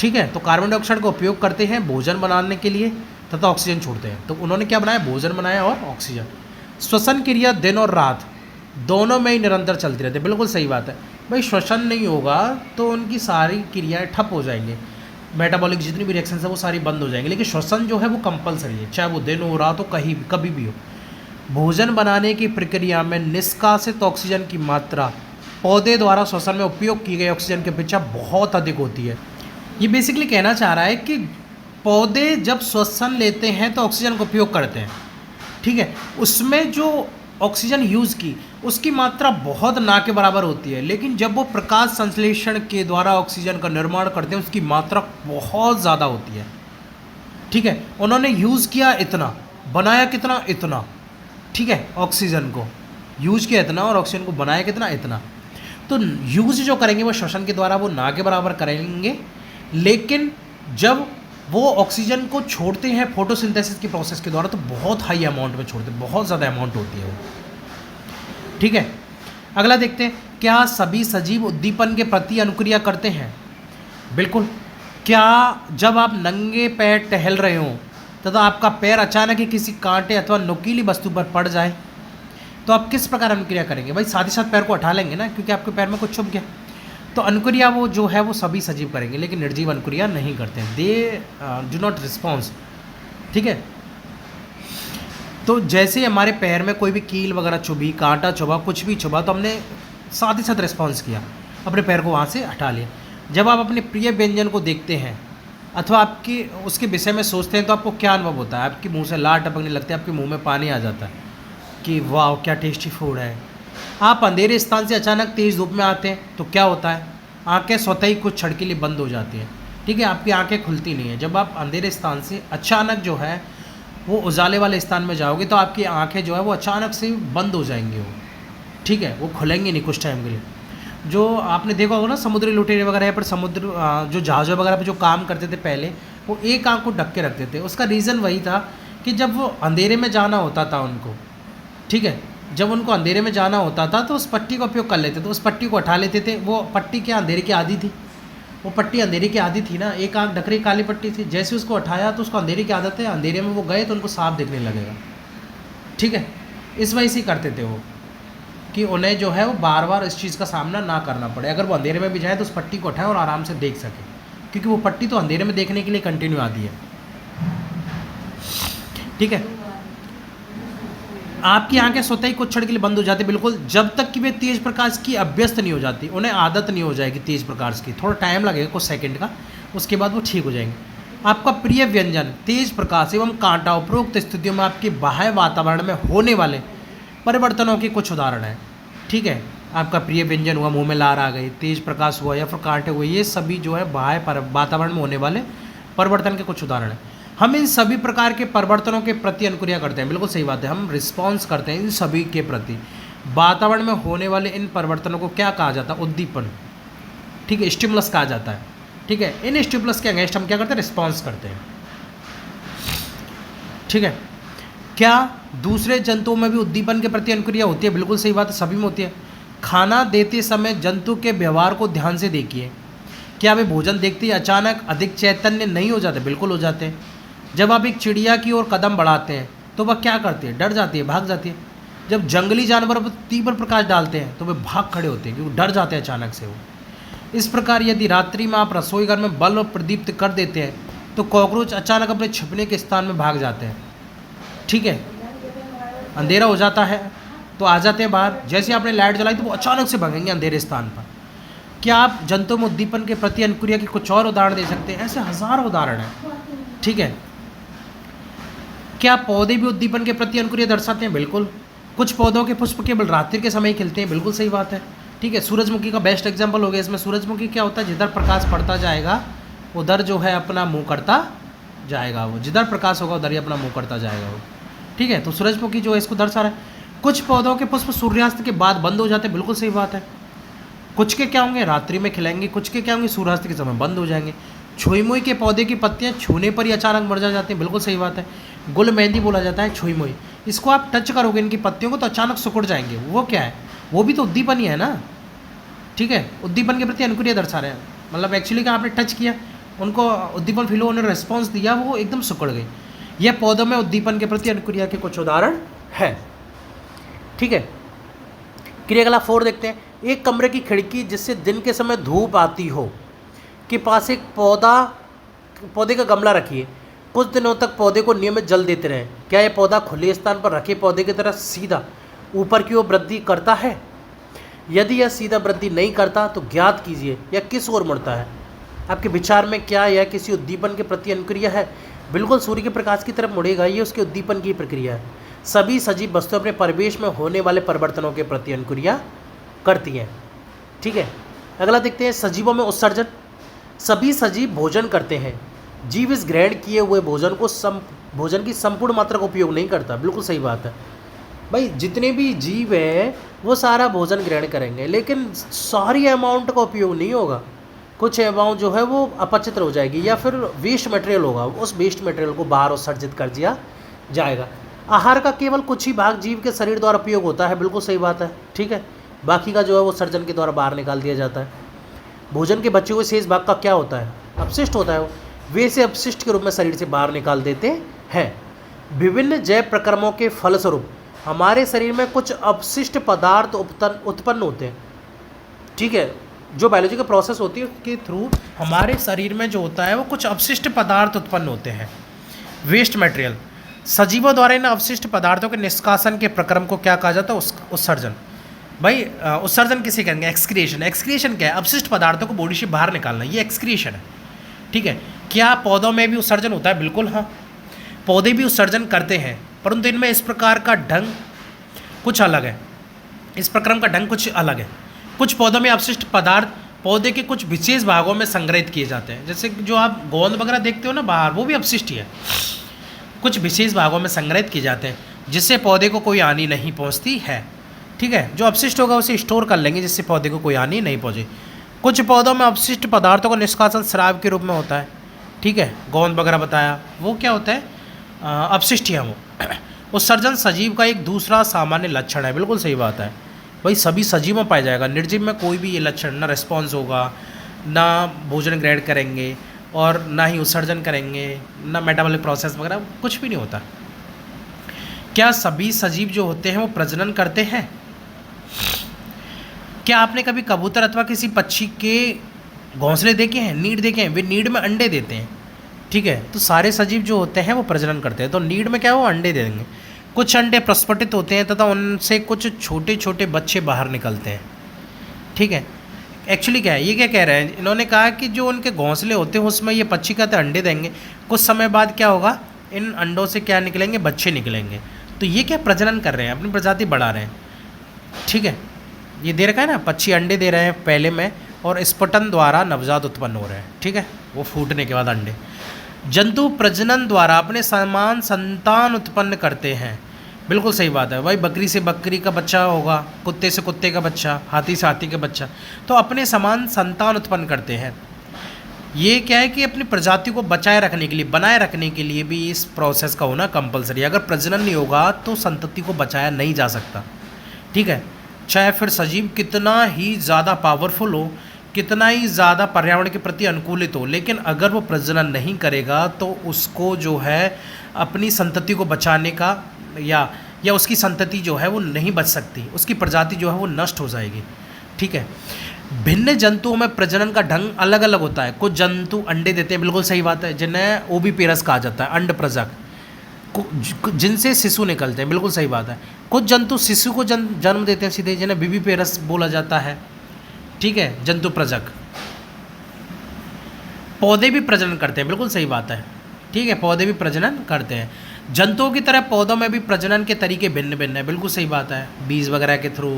ठीक है, तो कार्बन डाइऑक्साइड का उपयोग करते हैं भोजन बनाने के लिए तथा ऑक्सीजन छोड़ते हैं। तो उन्होंने क्या बनाया, भोजन बनाया और ऑक्सीजन। श्वसन क्रिया दिन और रात दोनों में ही निरंतर चलती रहती है। बिल्कुल सही बात है भाई, श्वसन नहीं होगा तो उनकी सारी क्रियाएं ठप हो जाएंगी, मेटाबॉलिक जितनी भी रिएक्शन है वो सारी बंद हो जाएंगी। लेकिन श्वसन जो है वो कंपलसरी है, चाहे वो दिन हो रात हो, कहीं कभी भी हो। भोजन बनाने की प्रक्रिया में निष्कासित ऑक्सीजन की मात्रा पौधे द्वारा श्वसन में उपयोग की गई ऑक्सीजन की अपेक्षा बहुत अधिक होती है। ये बेसिकली कहना चाह रहा है कि पौधे जब श्वसन लेते हैं तो ऑक्सीजन का उपयोग करते हैं। ठीक है, उसमें जो ऑक्सीजन यूज़ की उसकी मात्रा बहुत ना के बराबर होती है, लेकिन जब वो प्रकाश संश्लेषण के द्वारा ऑक्सीजन का निर्माण करते हैं उसकी मात्रा बहुत ज़्यादा होती है। ठीक है, उन्होंने यूज़ किया इतना, बनाया कितना, इतना। ठीक है, ऑक्सीजन को यूज़ किया इतना और ऑक्सीजन को बनाया कितना, इतना। तो यूज़ जो करेंगे वो श्वसन के द्वारा वो ना के बराबर करेंगे, लेकिन जब वो ऑक्सीजन को छोड़ते हैं फोटोसिंथेसिस की प्रोसेस के द्वारा तो बहुत हाई अमाउंट में छोड़ते हैं, बहुत ज़्यादा अमाउंट होती है वो। ठीक है, अगला देखते हैं, क्या सभी सजीव उद्दीपन के प्रति अनुक्रिया करते हैं। बिल्कुल। क्या जब आप नंगे पैर टहल रहे हो तथा आपका पैर अचानक ही किसी कांटे अथवा नुकीली वस्तु पर पड़ जाए तो आप किस प्रकार अनुक्रिया करेंगे। भाई साथ ही साथ पैर को उठा लेंगे ना, क्योंकि आपके पैर में कुछ छुप गया। तो अनुक्रिया वो जो है वो सभी सजीव करेंगे, लेकिन निर्जीव अनुक्रिया नहीं करते हैं, दे डू नॉट रिस्पॉन्स। ठीक है, तो जैसे हमारे पैर में कोई भी कील वगैरह चुभी, कांटा चुभा, कुछ भी चुभा, तो हमने साथ ही साथ रिस्पॉन्स किया, अपने पैर को वहाँ से हटा लिया। जब आप अपने प्रिय व्यंजन को देखते हैं अथवा आपके उसके विषय में सोचते हैं तो आपको क्या अनुभव होता है, आपके मुंह से लार टपकने लगते हैं, आपके मुंह में पानी आ जाता है कि वाह क्या टेस्टी फूड है। आप अंधेरे स्थान से अचानक तेज़ धूप में आते हैं तो क्या होता है, आंखें स्वतः ही कुछ क्षण के लिए बंद हो जाती हैं। ठीक है, आपकी आंखें खुलती नहीं है। जब आप अंधेरे स्थान से अचानक जो है वो उजाले वाले स्थान में जाओगे तो आपकी आंखें जो है वो अचानक से बंद हो जाएंगी वो। ठीक है, वो खुलेंगी नहीं कुछ टाइम के लिए। जो आपने देखा होगा ना, समुद्री लुटेरे वगैरह पर समुद्र जो जहाज़ों वगैरह पर जो काम करते थे पहले, वो एक आंख को ढक के रखते थे। उसका रीज़न वही था कि जब वो अंधेरे में जाना होता था उनको, ठीक है, जब उनको अंधेरे में जाना होता था तो उस पट्टी का उपयोग कर लेते थे, उस पट्टी को हटा लेते थे। वो पट्टी क्या अंधेरे की आदी थी, वो पट्टी अंधेरे की आदी थी ना, एक आंख ढक रही काली पट्टी थी। जैसे उसको हटाया तो उसको अंधेरे की आदत है, अंधेरे में वो गए तो उनको साफ दिखने लगेगा। ठीक है, इस वजह से करते थे वो कि उन्हें जो है वो बार बार इस चीज़ का सामना ना करना पड़े। अगर वो अंधेरे में भी जाए तो उस पट्टी को उठाएं और आराम से देख सकें, क्योंकि वो पट्टी तो अंधेरे में देखने के लिए कंटिन्यू आती है। ठीक है, आपकी आंखें स्वतः ही कुछ क्षण के लिए बंद हो जाती, बिल्कुल, जब तक कि वे तेज प्रकाश की अभ्यस्त नहीं हो जाती, उन्हें आदत नहीं हो जाएगी तेज प्रकाश की। थोड़ा टाइम लगेगा कुछ सेकंड का, उसके बाद वो ठीक हो जाएंगे। आपका प्रिय व्यंजन, तेज प्रकाश एवं कांटा उपरोक्त स्थितियों में आपके बाह्य वातावरण में होने वाले परिवर्तनों के कुछ उदाहरण हैं। ठीक है, आपका प्रिय व्यंजन हुआ, मुंह में लार आ गई, तेज प्रकाश हुआ या फिर कांटे हुए, ये सभी जो है बाह्य वातावरण में होने वाले परिवर्तन के कुछ उदाहरण हैं। हम इन सभी प्रकार के परिवर्तनों के प्रति अनुक्रिया करते हैं। बिल्कुल सही बात है, हम रिस्पॉन्स करते हैं इन सभी के प्रति। वातावरण में होने वाले इन परिवर्तनों को क्या कहा जाता है? उद्दीपन। ठीक है, स्टिमुलस कहा जाता है। ठीक है, इन स्टिमुलस के अगेंस्ट हम क्या करते हैं? रिस्पॉन्स करते हैं। ठीक है, क्या दूसरे जंतुओं में भी उद्दीपन के प्रति अनुक्रिया होती है? बिल्कुल सही बात है, सभी में होती है। खाना देते समय जंतु के व्यवहार को ध्यान से देखिए। क्या वे भोजन देखते ही अचानक अधिक चैतन्य नहीं हो जाते? बिल्कुल हो जाते हैं। जब आप एक चिड़िया की ओर कदम बढ़ाते हैं तो वह क्या करती है? डर जाती है, भाग जाती है। जब जंगली जानवर पर तीव्र प्रकाश डालते हैं तो वे भाग खड़े होते हैं, क्योंकि डर जाते हैं अचानक से वो। इस प्रकार यदि रात्रि में आप रसोई घर में बल्ब प्रदीप्त कर देते हैं तो कॉकरोच अचानक अपने छिपने के स्थान में भाग जाते हैं। ठीक है, अंधेरा हो जाता है तो आ जाते हैं बाहर। जैसे आपने लाइट जलाई तो वो अचानक से भागेंगे अंधेरे स्थान पर। क्या आप जंतुओं में उद्दीपन के प्रति अनुक्रिया के कुछ और उदाहरण दे सकते हैं? ऐसे हजारों उदाहरण हैं। ठीक है, क्या पौधे भी उद्दीपन के प्रति अनुक्रिया दर्शाते हैं? बिल्कुल। कुछ पौधों के पुष्प केवल रात्रि के समय ही खिलते हैं। बिल्कुल सही बात है। ठीक है, सूरजमुखी का बेस्ट एग्जाम्पल हो गया इसमें। सूरजमुखी क्या होता है? जिधर प्रकाश पड़ता जाएगा उधर जो है अपना मुँह करता जाएगा वो, जिधर प्रकाश होगा उधर ही अपना मुँह करता जाएगा वो। ठीक है, तो सूरजमुखी जो है इसको दर्शा रहा है। कुछ पौधों के पुष्प सूर्यास्त के बाद बंद हो जाते हैं। बिल्कुल सही बात है। कुछ के क्या होंगे? रात्रि में खिलाएंगे। कुछ के क्या होंगे? सूर्यास्त के समय बंद हो जाएंगे। छुई मुई के पौधे की पत्तियां छूने पर ही अचानक मर जाती हैं। बिल्कुल सही बात है। गुल मेहंदी बोला जाता है छुई मुई। इसको आप टच करोगे इनकी पत्तियों को तो अचानक सिकुड़ जाएंगे। वो क्या है? वो भी तो उद्दीपन ही है ना। ठीक है, उद्दीपन के प्रति अनुक्रिया दर्शा रहे हैं। मतलब एक्चुअली क्या, आपने टच किया, उनको उद्दीपन फील हुआ, उन्होंने रिस्पॉन्स दिया, वो एकदम सिकुड़ गई। यह पौधों में उद्दीपन के प्रति अनुक्रिया के कुछ उदाहरण है। ठीक है, क्रियाकलाप 4 देखते हैं। एक कमरे की खिड़की जिससे दिन के समय धूप आती हो के पास एक पौधे का गमला रखिए। कुछ दिनों तक पौधे को नियमित जल देते रहें। क्या यह पौधा खुले स्थान पर रखे पौधे की तरह सीधा ऊपर की ओर वृद्धि करता है? यदि यह सीधा वृद्धि नहीं करता तो ज्ञात कीजिए यह किस ओर मुड़ता है। आपके विचार में क्या यह किसी उद्दीपन के प्रति अनुक्रिया है? बिल्कुल सूर्य के प्रकाश की तरफ मुड़ेगा, ये उसके उद्दीपन की प्रक्रिया है। सभी सजीव वस्तुएं अपने परिवेश में होने वाले परिवर्तनों के प्रति अनुक्रिया करती हैं। ठीक है, अगला देखते हैं सजीवों में उत्सर्जन। सभी सजीव भोजन करते हैं। जीव इस ग्रहण किए हुए भोजन की संपूर्ण मात्रा का उपयोग नहीं करता। बिल्कुल सही बात है भाई, जितने भी जीव हैं वो सारा भोजन ग्रहण करेंगे लेकिन सारी अमाउंट का उपयोग नहीं होगा। कुछ अमाउंट जो है वो अपचित हो जाएगी या फिर वेस्ट मटेरियल होगा, उस वेस्ट मटेरियल को बाहर उत्सर्जित कर दिया जाएगा। आहार का केवल कुछ ही भाग जीव के शरीर द्वारा उपयोग होता है। बिल्कुल सही बात है। ठीक है, बाकी का जो है वो सर्जन के द्वारा बाहर निकाल दिया जाता है। भोजन के बचे हुए शेष भाग का क्या होता है? अपशिष्ट होता है। वे इसे अपशिष्ट के रूप में शरीर से बाहर निकाल देते हैं। विभिन्न जैव प्रक्रमों के फलस्वरूप हमारे शरीर में कुछ अपशिष्ट पदार्थ उत्पन्न होते हैं। ठीक है, जो बायोलॉजी का प्रोसेस होती है उसके थ्रू हमारे शरीर में जो होता है वो कुछ अपशिष्ट पदार्थ उत्पन्न होते हैं, वेस्ट मटेरियल। सजीवों द्वारा इन अवशिष्ट पदार्थों के निष्कासन के प्रक्रम को क्या कहा जाता है? उत्सर्जन। भाई उत्सर्जन किसे कहेंगे? एक्सक्रिएशन। एक्सक्रिएशन क्या है? अपशिष्ट पदार्थों को बॉडी से बाहर निकालना, ये एक्सक्रिएशन है। ठीक है, क्या पौधों में भी उत्सर्जन होता है? बिल्कुल हाँ, पौधे भी उत्सर्जन करते हैं परंतु इनमें इस प्रकार का ढंग कुछ अलग है। इस प्रक्रम का ढंग कुछ अलग है। कुछ पौधों में अपशिष्ट पदार्थ पौधे के कुछ विशेष भागों में संग्रहित किए जाते हैं। जैसे जो आप गोंद वगैरह देखते हो ना बाहर, वो भी अपशिष्ट ही है। कुछ विशेष भागों में संग्रहित किए जाते हैं जिससे पौधे को कोई हानि नहीं पहुंचती है। ठीक है, जो अपशिष्ट होगा उसे स्टोर कर लेंगे जिससे पौधे को कोई हानि नहीं पहुंचे। कुछ पौधों में अपशिष्ट पदार्थों का निष्कासन शराब के रूप में होता है। ठीक है, गोंद वगैरह बताया, वो क्या होता है? अपशिष्ट ही है वो। उत्सर्जन सजीव का एक दूसरा सामान्य लक्षण है। बिल्कुल सही बात है भाई, सभी सजीव में पाया जाएगा। निर्जीव में कोई भी ये लक्षण ना रिस्पॉन्स होगा, ना भोजन ग्रहण करेंगे और ना ही उत्सर्जन करेंगे, ना मेटाबॉलिक प्रोसेस वगैरह कुछ भी नहीं होता। क्या सभी सजीव जो होते हैं वो प्रजनन करते हैं? क्या आपने कभी कबूतर अथवा किसी पक्षी के घोंसले देखे हैं, नीड देखे हैं? वे नीड में अंडे देते हैं। ठीक है, तो सारे सजीव जो होते हैं वो प्रजनन करते हैं। तो नीड में क्या है? वो अंडे देंगे। कुछ अंडे प्रस्फुटित होते हैं तथा उनसे कुछ छोटे छोटे बच्चे बाहर निकलते हैं। ठीक है, एक्चुअली क्या है, ये क्या कह रहे हैं? इन्होंने कहा कि जो उनके घोंसले होते हैं उसमें ये पक्षी कहते हैं अंडे देंगे, कुछ समय बाद क्या होगा, इन अंडों से क्या निकलेंगे? बच्चे निकलेंगे। तो ये क्या प्रजनन कर रहे हैं, अपनी प्रजाति बढ़ा रहे हैं। ठीक है, ये दे रखा है ना, पक्षी अंडे दे रहे हैं पहले में और स्फुटन द्वारा नवजात उत्पन्न हो रहे हैं। ठीक है, वो फूटने के बाद अंडे। जंतु प्रजनन द्वारा अपने समान संतान उत्पन्न करते हैं। बिल्कुल सही बात है भाई, बकरी से बकरी का बच्चा होगा, कुत्ते से कुत्ते का बच्चा, हाथी से हाथी का बच्चा, तो अपने समान संतान उत्पन्न करते हैं। ये क्या है कि अपनी प्रजाति को बचाए रखने के लिए, बनाए रखने के लिए भी इस प्रोसेस का होना कंपलसरी है। अगर प्रजनन नहीं होगा तो संतति को बचाया नहीं जा सकता, ठीक है। चाहे फिर सजीव कितना ही ज़्यादा पावरफुल हो, कितना ही ज़्यादा पर्यावरण के प्रति अनुकूलित हो, लेकिन अगर वो प्रजनन नहीं करेगा तो उसको जो है अपनी संतति को बचाने का या उसकी संतति जो है वो नहीं बच सकती, उसकी प्रजाति जो है वो नष्ट हो जाएगी, ठीक है। भिन्न जंतुओं में प्रजनन का ढंग अलग अलग होता है। कुछ जंतु अंडे देते हैं, बिल्कुल सही बात है, जिन्हें ओविपेरस कहा जाता है, अंड प्रजक, जिनसे शिशु निकलते हैं, बिल्कुल सही बात है। कुछ जंतु शिशु को जन्म देते हैं सीधे, जिन्हें विविपेरस बोला जाता है, ठीक है, जंतु प्रजक। पौधे भी प्रजनन करते हैं, बिल्कुल सही बात है, ठीक है, पौधे भी प्रजनन करते हैं। जंतुओं की तरह पौधों में भी प्रजनन के तरीके भिन्न भिन्न है, बिल्कुल सही बात है, बीज वगैरह के थ्रू,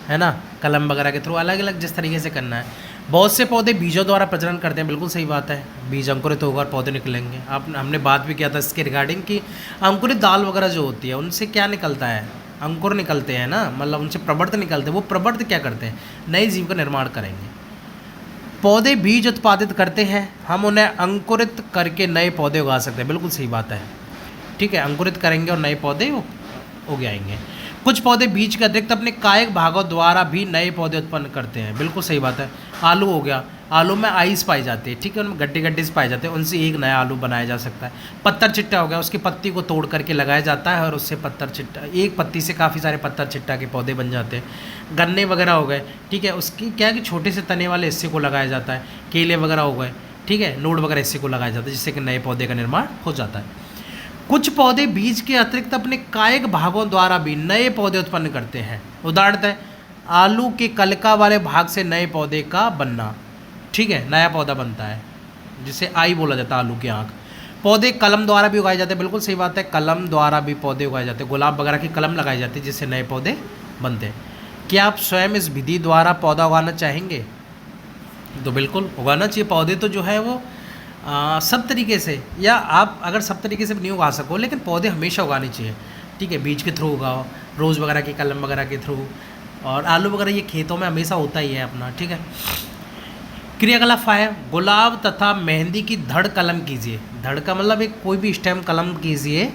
है ना, कलम वगैरह के थ्रू, अलग अलग जिस तरीके से करना है। बहुत से पौधे बीजों द्वारा प्रजनन करते हैं, बिल्कुल सही बात है, बीज अंकुरित होकर पौधे निकलेंगे। हमने बात भी किया था इसके रिगार्डिंग कि अंकुरित दाल वगैरह जो होती है उनसे क्या निकलता है, अंकुर निकलते हैं ना, मतलब उनसे प्रवर्त निकलते हैं। वो प्रवर्त क्या करते हैं, नए जीव का निर्माण करेंगे। पौधे बीज उत्पादित करते हैं, हम उन्हें अंकुरित करके नए पौधे उगा सकते हैं, बिल्कुल सही बात है, ठीक है, अंकुरित करेंगे और नए पौधे उग आएंगे। कुछ पौधे बीज के अतिरिक्त अपने कायिक भागों द्वारा भी नए पौधे उत्पन्न करते हैं, बिल्कुल सही बात है। आलू हो गया, आलू में आइस पाई जाती है, ठीक है, उनमें गड्ढे गड्ढे से पाए जाते हैं, उनसे एक नया आलू बनाया जा सकता है। पत्थर चिट्टा हो गया, उसकी पत्ती को तोड़ करके लगाया जाता है और उससे पत्थर चिट्टा, एक पत्ती से काफ़ी सारे पत्थर चिट्टा के पौधे बन जाते हैं। गन्ने वगैरह हो गए, ठीक है, उसकी क्या है कि छोटे से तने वाले हिस्से को लगाया जाता है। केले वगैरह हो गए, ठीक है, नोड वगैरह हिस्से को लगाया जाता है, जिससे कि नए पौधे का निर्माण हो जाता है। कुछ पौधे बीज के अतिरिक्त अपने कायिक भागों द्वारा भी नए पौधे उत्पन्न करते हैं। उदाहरणतः आलू के कलिका वाले भाग से नए पौधे का बनना, ठीक है, नया पौधा बनता है, जिसे आई बोला जाता है, आलू की आँख। पौधे कलम द्वारा भी उगाए जाते हैं, बिल्कुल सही बात है, कलम द्वारा भी पौधे उगाए जाते हैं। गुलाब वगैरह की कलम लगाई जाती है, जिससे नए पौधे बनते हैं। क्या आप स्वयं इस विधि द्वारा पौधा उगाना चाहेंगे? तो बिल्कुल उगाना चाहिए। पौधे तो जो है वो सब तरीके से, या आप अगर सब तरीके से नहीं उगा सको, लेकिन पौधे हमेशा उगाने चाहिए, ठीक है, बीज के थ्रू उगाओ, रोज़ वगैरह की कलम वगैरह के थ्रू, और आलू वगैरह ये खेतों में हमेशा होता ही है अपना, ठीक है। क्रियाकलाप है, गुलाब तथा मेहंदी की धड़ कलम कीजिए। धड़ का मतलब एक कोई भी स्टेम कलम कीजिए,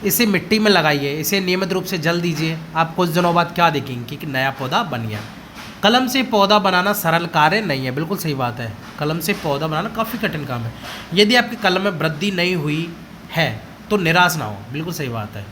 इसे मिट्टी में लगाइए, इसे नियमित रूप से जल दीजिए। आप कुछ दिनों बाद क्या देखेंगे कि नया पौधा बन गया। कलम से पौधा बनाना सरल कार्य नहीं है, बिल्कुल सही बात है, कलम से पौधा बनाना काफ़ी कठिन काम है। यदि आपकी कलम में वृद्धि नहीं हुई है तो निराश ना हो, बिल्कुल सही बात है,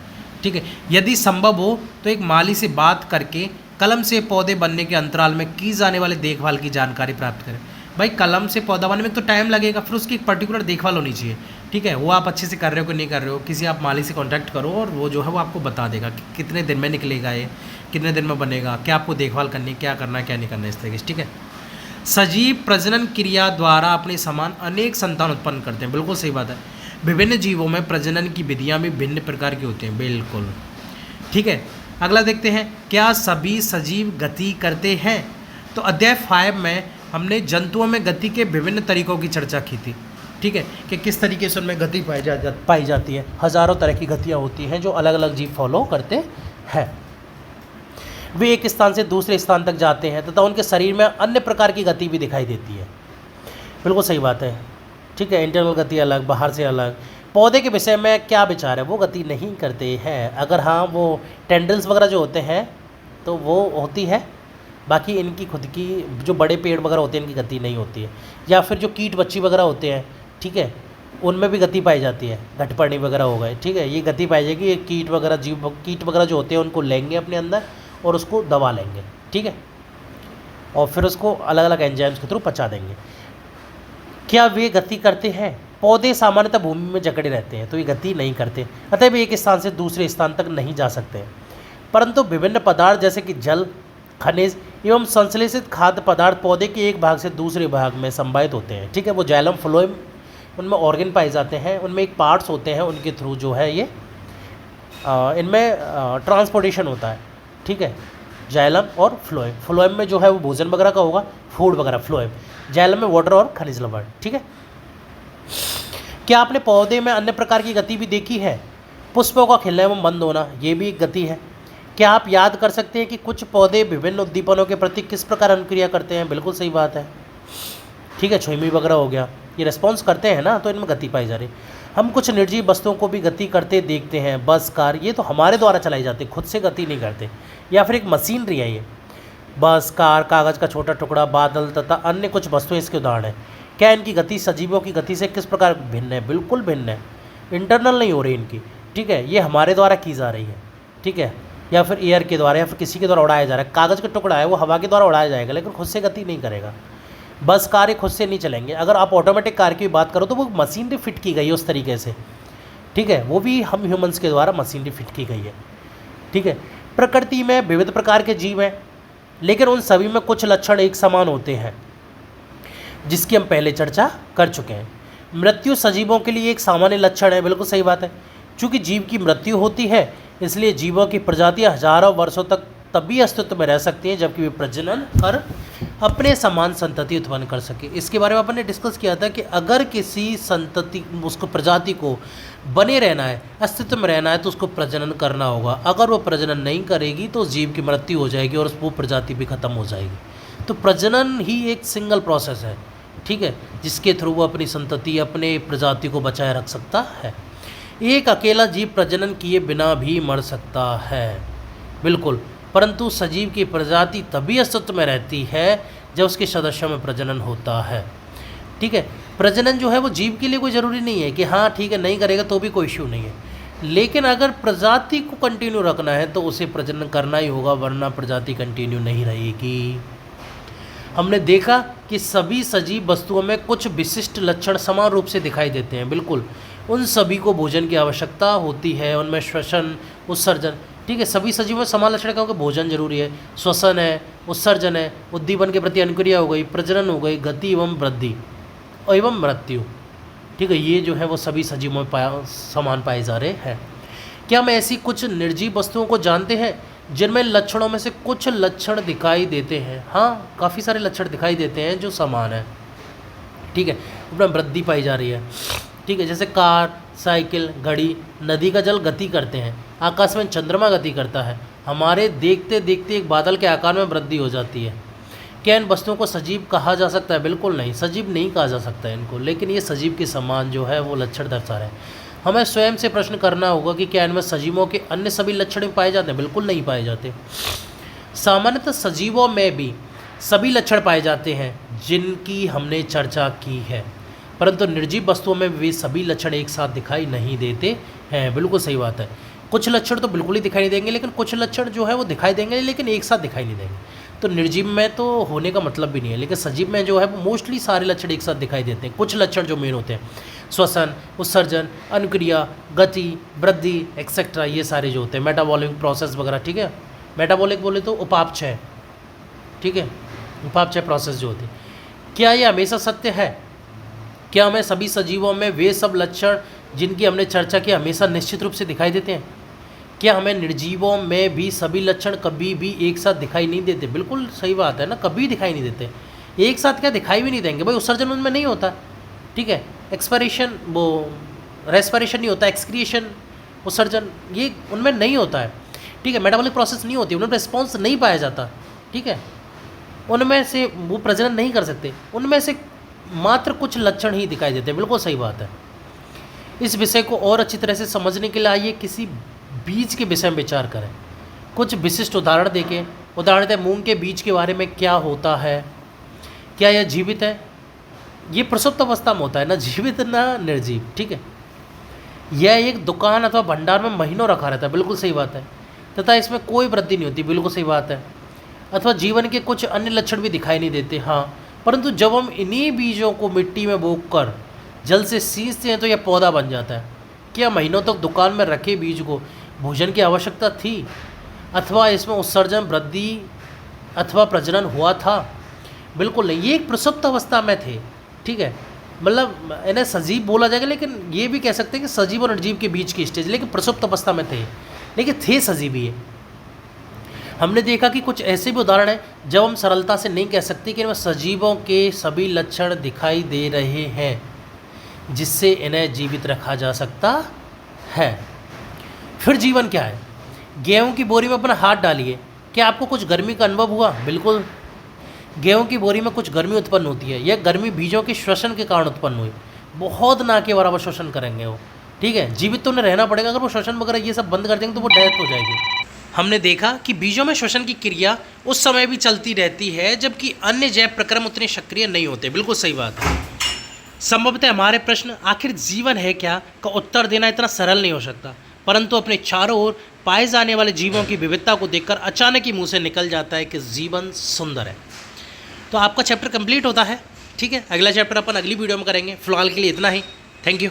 ठीक है। यदि संभव हो तो एक माली से बात करके कलम से पौधे बनने के अंतराल में की जाने वाली देखभाल की जानकारी प्राप्त करें। भाई कलम से पौधा बनने में तो टाइम लगेगा, फिर उसकी एक पर्टिकुलर देखभाल होनी चाहिए, ठीक है। वो आप अच्छे से कर रहे हो कि नहीं कर रहे हो, किसी आप माली से कॉन्टैक्ट करो और वो जो है वो आपको बता देगा कि कितने दिन में निकलेगा, ये कितने दिन में बनेगा, क्या आपको देखभाल करनी है, क्या करना है क्या नहीं करना है, इस तरीके से, ठीक है। सजीव प्रजनन क्रिया द्वारा अपने समान अनेक संतान उत्पन्न करते हैं, बिल्कुल सही बात है। विभिन्न जीवों में प्रजनन की विधियाँ भी भिन्न प्रकार की होती हैं, बिल्कुल, ठीक है। अगला देखते हैं, क्या सभी सजीव गति करते हैं? तो अध्याय 5 में हमने जंतुओं में गति के विभिन्न तरीकों की चर्चा की थी, ठीक है, कि किस तरीके से उनमें गति पाई जाती है। हज़ारों तरह की गतियाँ होती हैं जो अलग अलग जीव फॉलो करते हैं। वे एक स्थान से दूसरे स्थान तक जाते हैं तथा उनके शरीर में अन्य प्रकार की गति भी दिखाई देती है, बिल्कुल सही बात है, ठीक है। इंटरनल गति अलग, बाहर से अलग। पौधे के विषय में क्या विचार है? वो गति नहीं करते हैं। अगर हाँ, वो टेंडल्स वगैरह जो होते हैं तो वो होती है, बाकी इनकी खुद की जो बड़े पेड़ वगैरह होते हैं इनकी गति नहीं होती है। या फिर जो कीट बच्ची वगैरह होते हैं, ठीक है, उनमें भी गति पाई जाती है, घटपर्णी वगैरह हो गए, ठीक है, ये गति पाई जाएगी। ये कीट वगैरह जो होते हैं उनको लेंगे अपने अंदर और उसको दबा लेंगे, ठीक है, और फिर उसको अलग अलग एंजाइम्स के थ्रू पचा देंगे। क्या वे गति करते हैं? पौधे सामान्यतः भूमि में जकड़े रहते हैं तो ये गति नहीं करते, अतः वे एक स्थान से दूसरे स्थान तक नहीं जा सकते। परंतु विभिन्न पदार्थ जैसे कि जल, खनिज एवं संश्लेषित खाद्य पदार्थ पौधे के एक भाग से दूसरे भाग में संवाहित होते हैं, ठीक है। वो जाइलम, फ्लोएम, उनमें ऑर्गन पाए जाते हैं, उनमें एक पार्ट्स होते हैं, उनके थ्रू जो है ये इनमें ट्रांसपोर्टेशन होता है, ठीक है। जाइलम और फ्लोएम, फ्लोएम में जो है वो भोजन वगैरह का होगा, फूड वगैरह, फ्लोएम। जाइलम में वाटर और खनिज लवण, ठीक है। क्या आपने पौधे में अन्य प्रकार की गति भी देखी है? पुष्पों का खिलना एवं बंद होना, ये भी एक गति है। क्या आप याद कर सकते हैं कि कुछ पौधे विभिन्न उद्दीपनों के प्रति किस प्रकार अनुक्रिया करते हैं? बिल्कुल सही बात है, ठीक है, छुईमी वगैरह हो गया, ये रिस्पॉन्स करते हैं ना, तो इनमें गति पाई जा रही है। हम कुछ निर्जीव वस्तुओं को भी गति करते देखते हैं, बस, कार, ये तो हमारे द्वारा चलाई जाती है, खुद से गति नहीं करते, या फिर एक मशीनरी है ये। बस, कार, कागज़ का छोटा टुकड़ा, बादल तथा अन्य कुछ वस्तुएं इसके उदाहरण हैं। क्या इनकी गति सजीवों की गति से किस प्रकार भिन्न है? बिल्कुल भिन्न है, इंटरनल नहीं हो रही इनकी, ठीक है, ये हमारे द्वारा की जा रही है, ठीक है, या फिर एयर के द्वारा या फिर किसी के द्वारा उड़ाया जा रहा है। कागज़ का टुकड़ा है वो हवा के द्वारा उड़ाया जाएगा, लेकिन खुद से गति नहीं करेगा। बस, कार ये खुद से नहीं चलेंगे। अगर आप ऑटोमेटिक कार की बात करो तो वो मशीनरी फिट की गई है उस तरीके से, ठीक है, वो भी हम ह्यूमंस के द्वारा मशीनरी फिट की गई है, ठीक है। प्रकृति में विविध प्रकार के जीव हैं, लेकिन उन सभी में कुछ लक्षण एक समान होते हैं, जिसकी हम पहले चर्चा कर चुके हैं। मृत्यु सजीवों के लिए एक सामान्य लक्षण है, बिल्कुल सही बात है। चूँकि जीव की मृत्यु होती है, इसलिए जीवों की प्रजातियाँ हजारों वर्षों तक तभी अस्तित्व में रह सकती हैं जबकि वे प्रजनन कर अपने समान संतति उत्पन्न कर सके। इसके बारे में अपन ने डिस्कस किया था कि अगर किसी संतति, उसको प्रजाति को बने रहना है, अस्तित्व में रहना है, तो उसको प्रजनन करना होगा। अगर वो प्रजनन नहीं करेगी तो उस जीव की मृत्यु हो जाएगी और वो प्रजाति भी खत्म हो जाएगी। तो प्रजनन ही एक सिंगल प्रोसेस है, ठीक है, जिसके थ्रू वो अपनी संतति, अपने प्रजाति को बचाए रख सकता है। एक अकेला जीव प्रजनन किए बिना भी मर सकता है, बिल्कुल, परंतु सजीव की प्रजाति तभी अस्तित्व में रहती है जब उसके सदस्यों में प्रजनन होता है, ठीक है। प्रजनन जो है वो जीव के लिए कोई ज़रूरी नहीं है कि हाँ ठीक है नहीं करेगा तो भी कोई इश्यू नहीं है, लेकिन अगर प्रजाति को कंटिन्यू रखना है तो उसे प्रजनन करना ही होगा, वरना प्रजाति कंटिन्यू नहीं रहेगी। हमने देखा कि सभी सजीव वस्तुओं में कुछ विशिष्ट लक्षण समान रूप से दिखाई देते हैं, बिल्कुल, उन सभी को भोजन की आवश्यकता होती है, उनमें श्वसन, उत्सर्जन, ठीक है, सभी सजीवों में समान लक्षण क्योंकि भोजन जरूरी है, श्वसन है, उत्सर्जन है, उद्दीपन के प्रति अनुक्रिया हो गई, प्रजनन हो गई, गति एवं वृद्धि एवं मृत्यु, ठीक है, ये जो है वो सभी सजीवों में समान पाए जा रहे हैं। क्या हम ऐसी कुछ निर्जीव वस्तुओं को जानते हैं जिनमें लक्षणों में से कुछ लक्षण दिखाई देते हैं? हाँ, काफ़ी सारे लक्षण दिखाई देते हैं जो समान है, ठीक है, उसमें वृद्धि पाई जा रही है, ठीक है, जैसे कार, साइकिल, घड़ी, नदी का जल गति करते हैं, आकाश में चंद्रमा गति करता है, हमारे देखते देखते एक बादल के आकार में वृद्धि हो जाती है। क्या इन वस्तुओं को सजीव कहा जा सकता है? बिल्कुल नहीं, सजीव नहीं कहा जा सकता है इनको, लेकिन ये सजीव के समान जो है वो लक्षण दर्शा रहे हैं। हमें स्वयं से प्रश्न करना होगा कि क्या इनमें सजीवों के अन्य सभी लक्षण पाए जाते हैं? बिल्कुल नहीं पाए जाते। सामान्यतः सजीवों में भी सभी लक्षण पाए जाते हैं जिनकी हमने चर्चा की है, परंतु निर्जीव वस्तुओं में वे सभी लक्षण एक साथ दिखाई नहीं देते हैं। बिल्कुल सही बात है, कुछ लक्षण तो बिल्कुल ही दिखाई नहीं देंगे, लेकिन कुछ लक्षण जो है वो दिखाई देंगे लेकिन एक साथ दिखाई नहीं देंगे। तो निर्जीव में तो होने का मतलब भी नहीं है, लेकिन सजीव में जो है वो मोस्टली सारे लक्षण एक साथ दिखाई देते हैं। कुछ लक्षण जो मेन होते हैं, श्वसन, उत्सर्जन, अनुक्रिया, गति, वृद्धि एक्सेट्रा, ये सारे जो होते हैं, मेटाबॉलिक प्रोसेस वगैरह, ठीक है, मेटाबॉलिक बोले तो उपापचय, ठीक है, उपापचय प्रोसेस जो होती है। क्या ये हमेशा सत्य है? क्या हमें सभी सजीवों में वे सब लक्षण जिनकी हमने चर्चा की हमेशा निश्चित रूप से दिखाई देते हैं? क्या हमें निर्जीवों में भी सभी लक्षण कभी भी एक साथ दिखाई नहीं देते? बिल्कुल सही बात है ना, कभी दिखाई नहीं देते, एक साथ क्या दिखाई भी नहीं देंगे भाई। उत्सर्जन उनमें नहीं होता, ठीक है, एक्सपायरेशन, वो रेस्पिरेशन नहीं होता, एक्सक्रिएशन, उत्सर्जन, ये उनमें नहीं होता है, ठीक है, मेटाबॉलिक प्रोसेस नहीं होती, उनमें रिस्पॉन्स नहीं पाया जाता, ठीक है, उनमें से वो प्रजनन नहीं कर सकते, उनमें से मात्र कुछ लक्षण ही दिखाई देते हैं। बिल्कुल सही बात है। इस विषय को और अच्छी तरह से समझने के लिए आइए किसी बीज के विषय में विचार करें, कुछ विशिष्ट उदाहरण देखें। उदाहरण दें, मूंग के बीज के बारे में क्या होता है? क्या यह जीवित है? ये प्रसुप्त अवस्था में होता है, ना जीवित ना निर्जीव, ठीक है। यह एक दुकान अथवा भंडार में महीनों रखा रहता है, बिल्कुल सही बात है, तथा इसमें कोई वृद्धि नहीं होती, बिल्कुल सही बात है। अथवा जीवन के कुछ अन्य लक्षण भी दिखाई नहीं देते, हाँ, परंतु जब हम इन्हीं बीजों को मिट्टी में बोक कर जल से सींचते हैं तो यह पौधा बन जाता है। क्या महीनों तक दुकान में रखे बीज को भोजन की आवश्यकता थी? अथवा इसमें उत्सर्जन, वृद्धि अथवा प्रजनन हुआ था? बिल्कुल नहीं, ये एक प्रसुप्त अवस्था में थे, ठीक है, मतलब इन्हें सजीव बोला जाएगा, लेकिन ये भी कह सकते हैं कि सजीव और निर्जीव के बीच की स्टेज, लेकिन प्रसुप्त अवस्था में थे, लेकिन थे सजीव ही। हमने देखा कि कुछ ऐसे भी उदाहरण हैं जब हम सरलता से नहीं कह सकते कि इनमें सजीवों के सभी लक्षण दिखाई दे रहे हैं जिससे इन्हें जीवित रखा जा सकता है। फिर जीवन क्या है? गेहूं की बोरी में अपना हाथ डालिए, क्या आपको कुछ गर्मी का अनुभव हुआ? बिल्कुल। गेहूं की बोरी में कुछ गर्मी उत्पन्न होती है, यह गर्मी बीजों के श्वसन के कारण उत्पन्न हुई। बहुत ना के बराबर श्वसन करेंगे वो, ठीक है। जीवित तो उन्हें रहना पड़ेगा, अगर वो श्वसन वगैरह ये सब बंद कर देंगे तो वो डेथ हो जाएगी। हमने देखा कि बीजों में श्वसन की क्रिया उस समय भी चलती रहती है जबकि अन्य जैव प्रक्रम उतने सक्रिय नहीं होते। बिल्कुल सही बात है। संभवतः हमारे प्रश्न आखिर जीवन है क्या का उत्तर देना इतना सरल नहीं हो सकता, परंतु अपने चारों ओर पाए जाने वाले जीवों की विविधता को देखकर अचानक ही मुंह से निकल जाता है कि जीवन सुंदर है। तो आपका चैप्टर कंप्लीट होता है, ठीक है। अगला चैप्टर अपन अगली वीडियो में करेंगे। फिलहाल के लिए इतना ही। Thank you.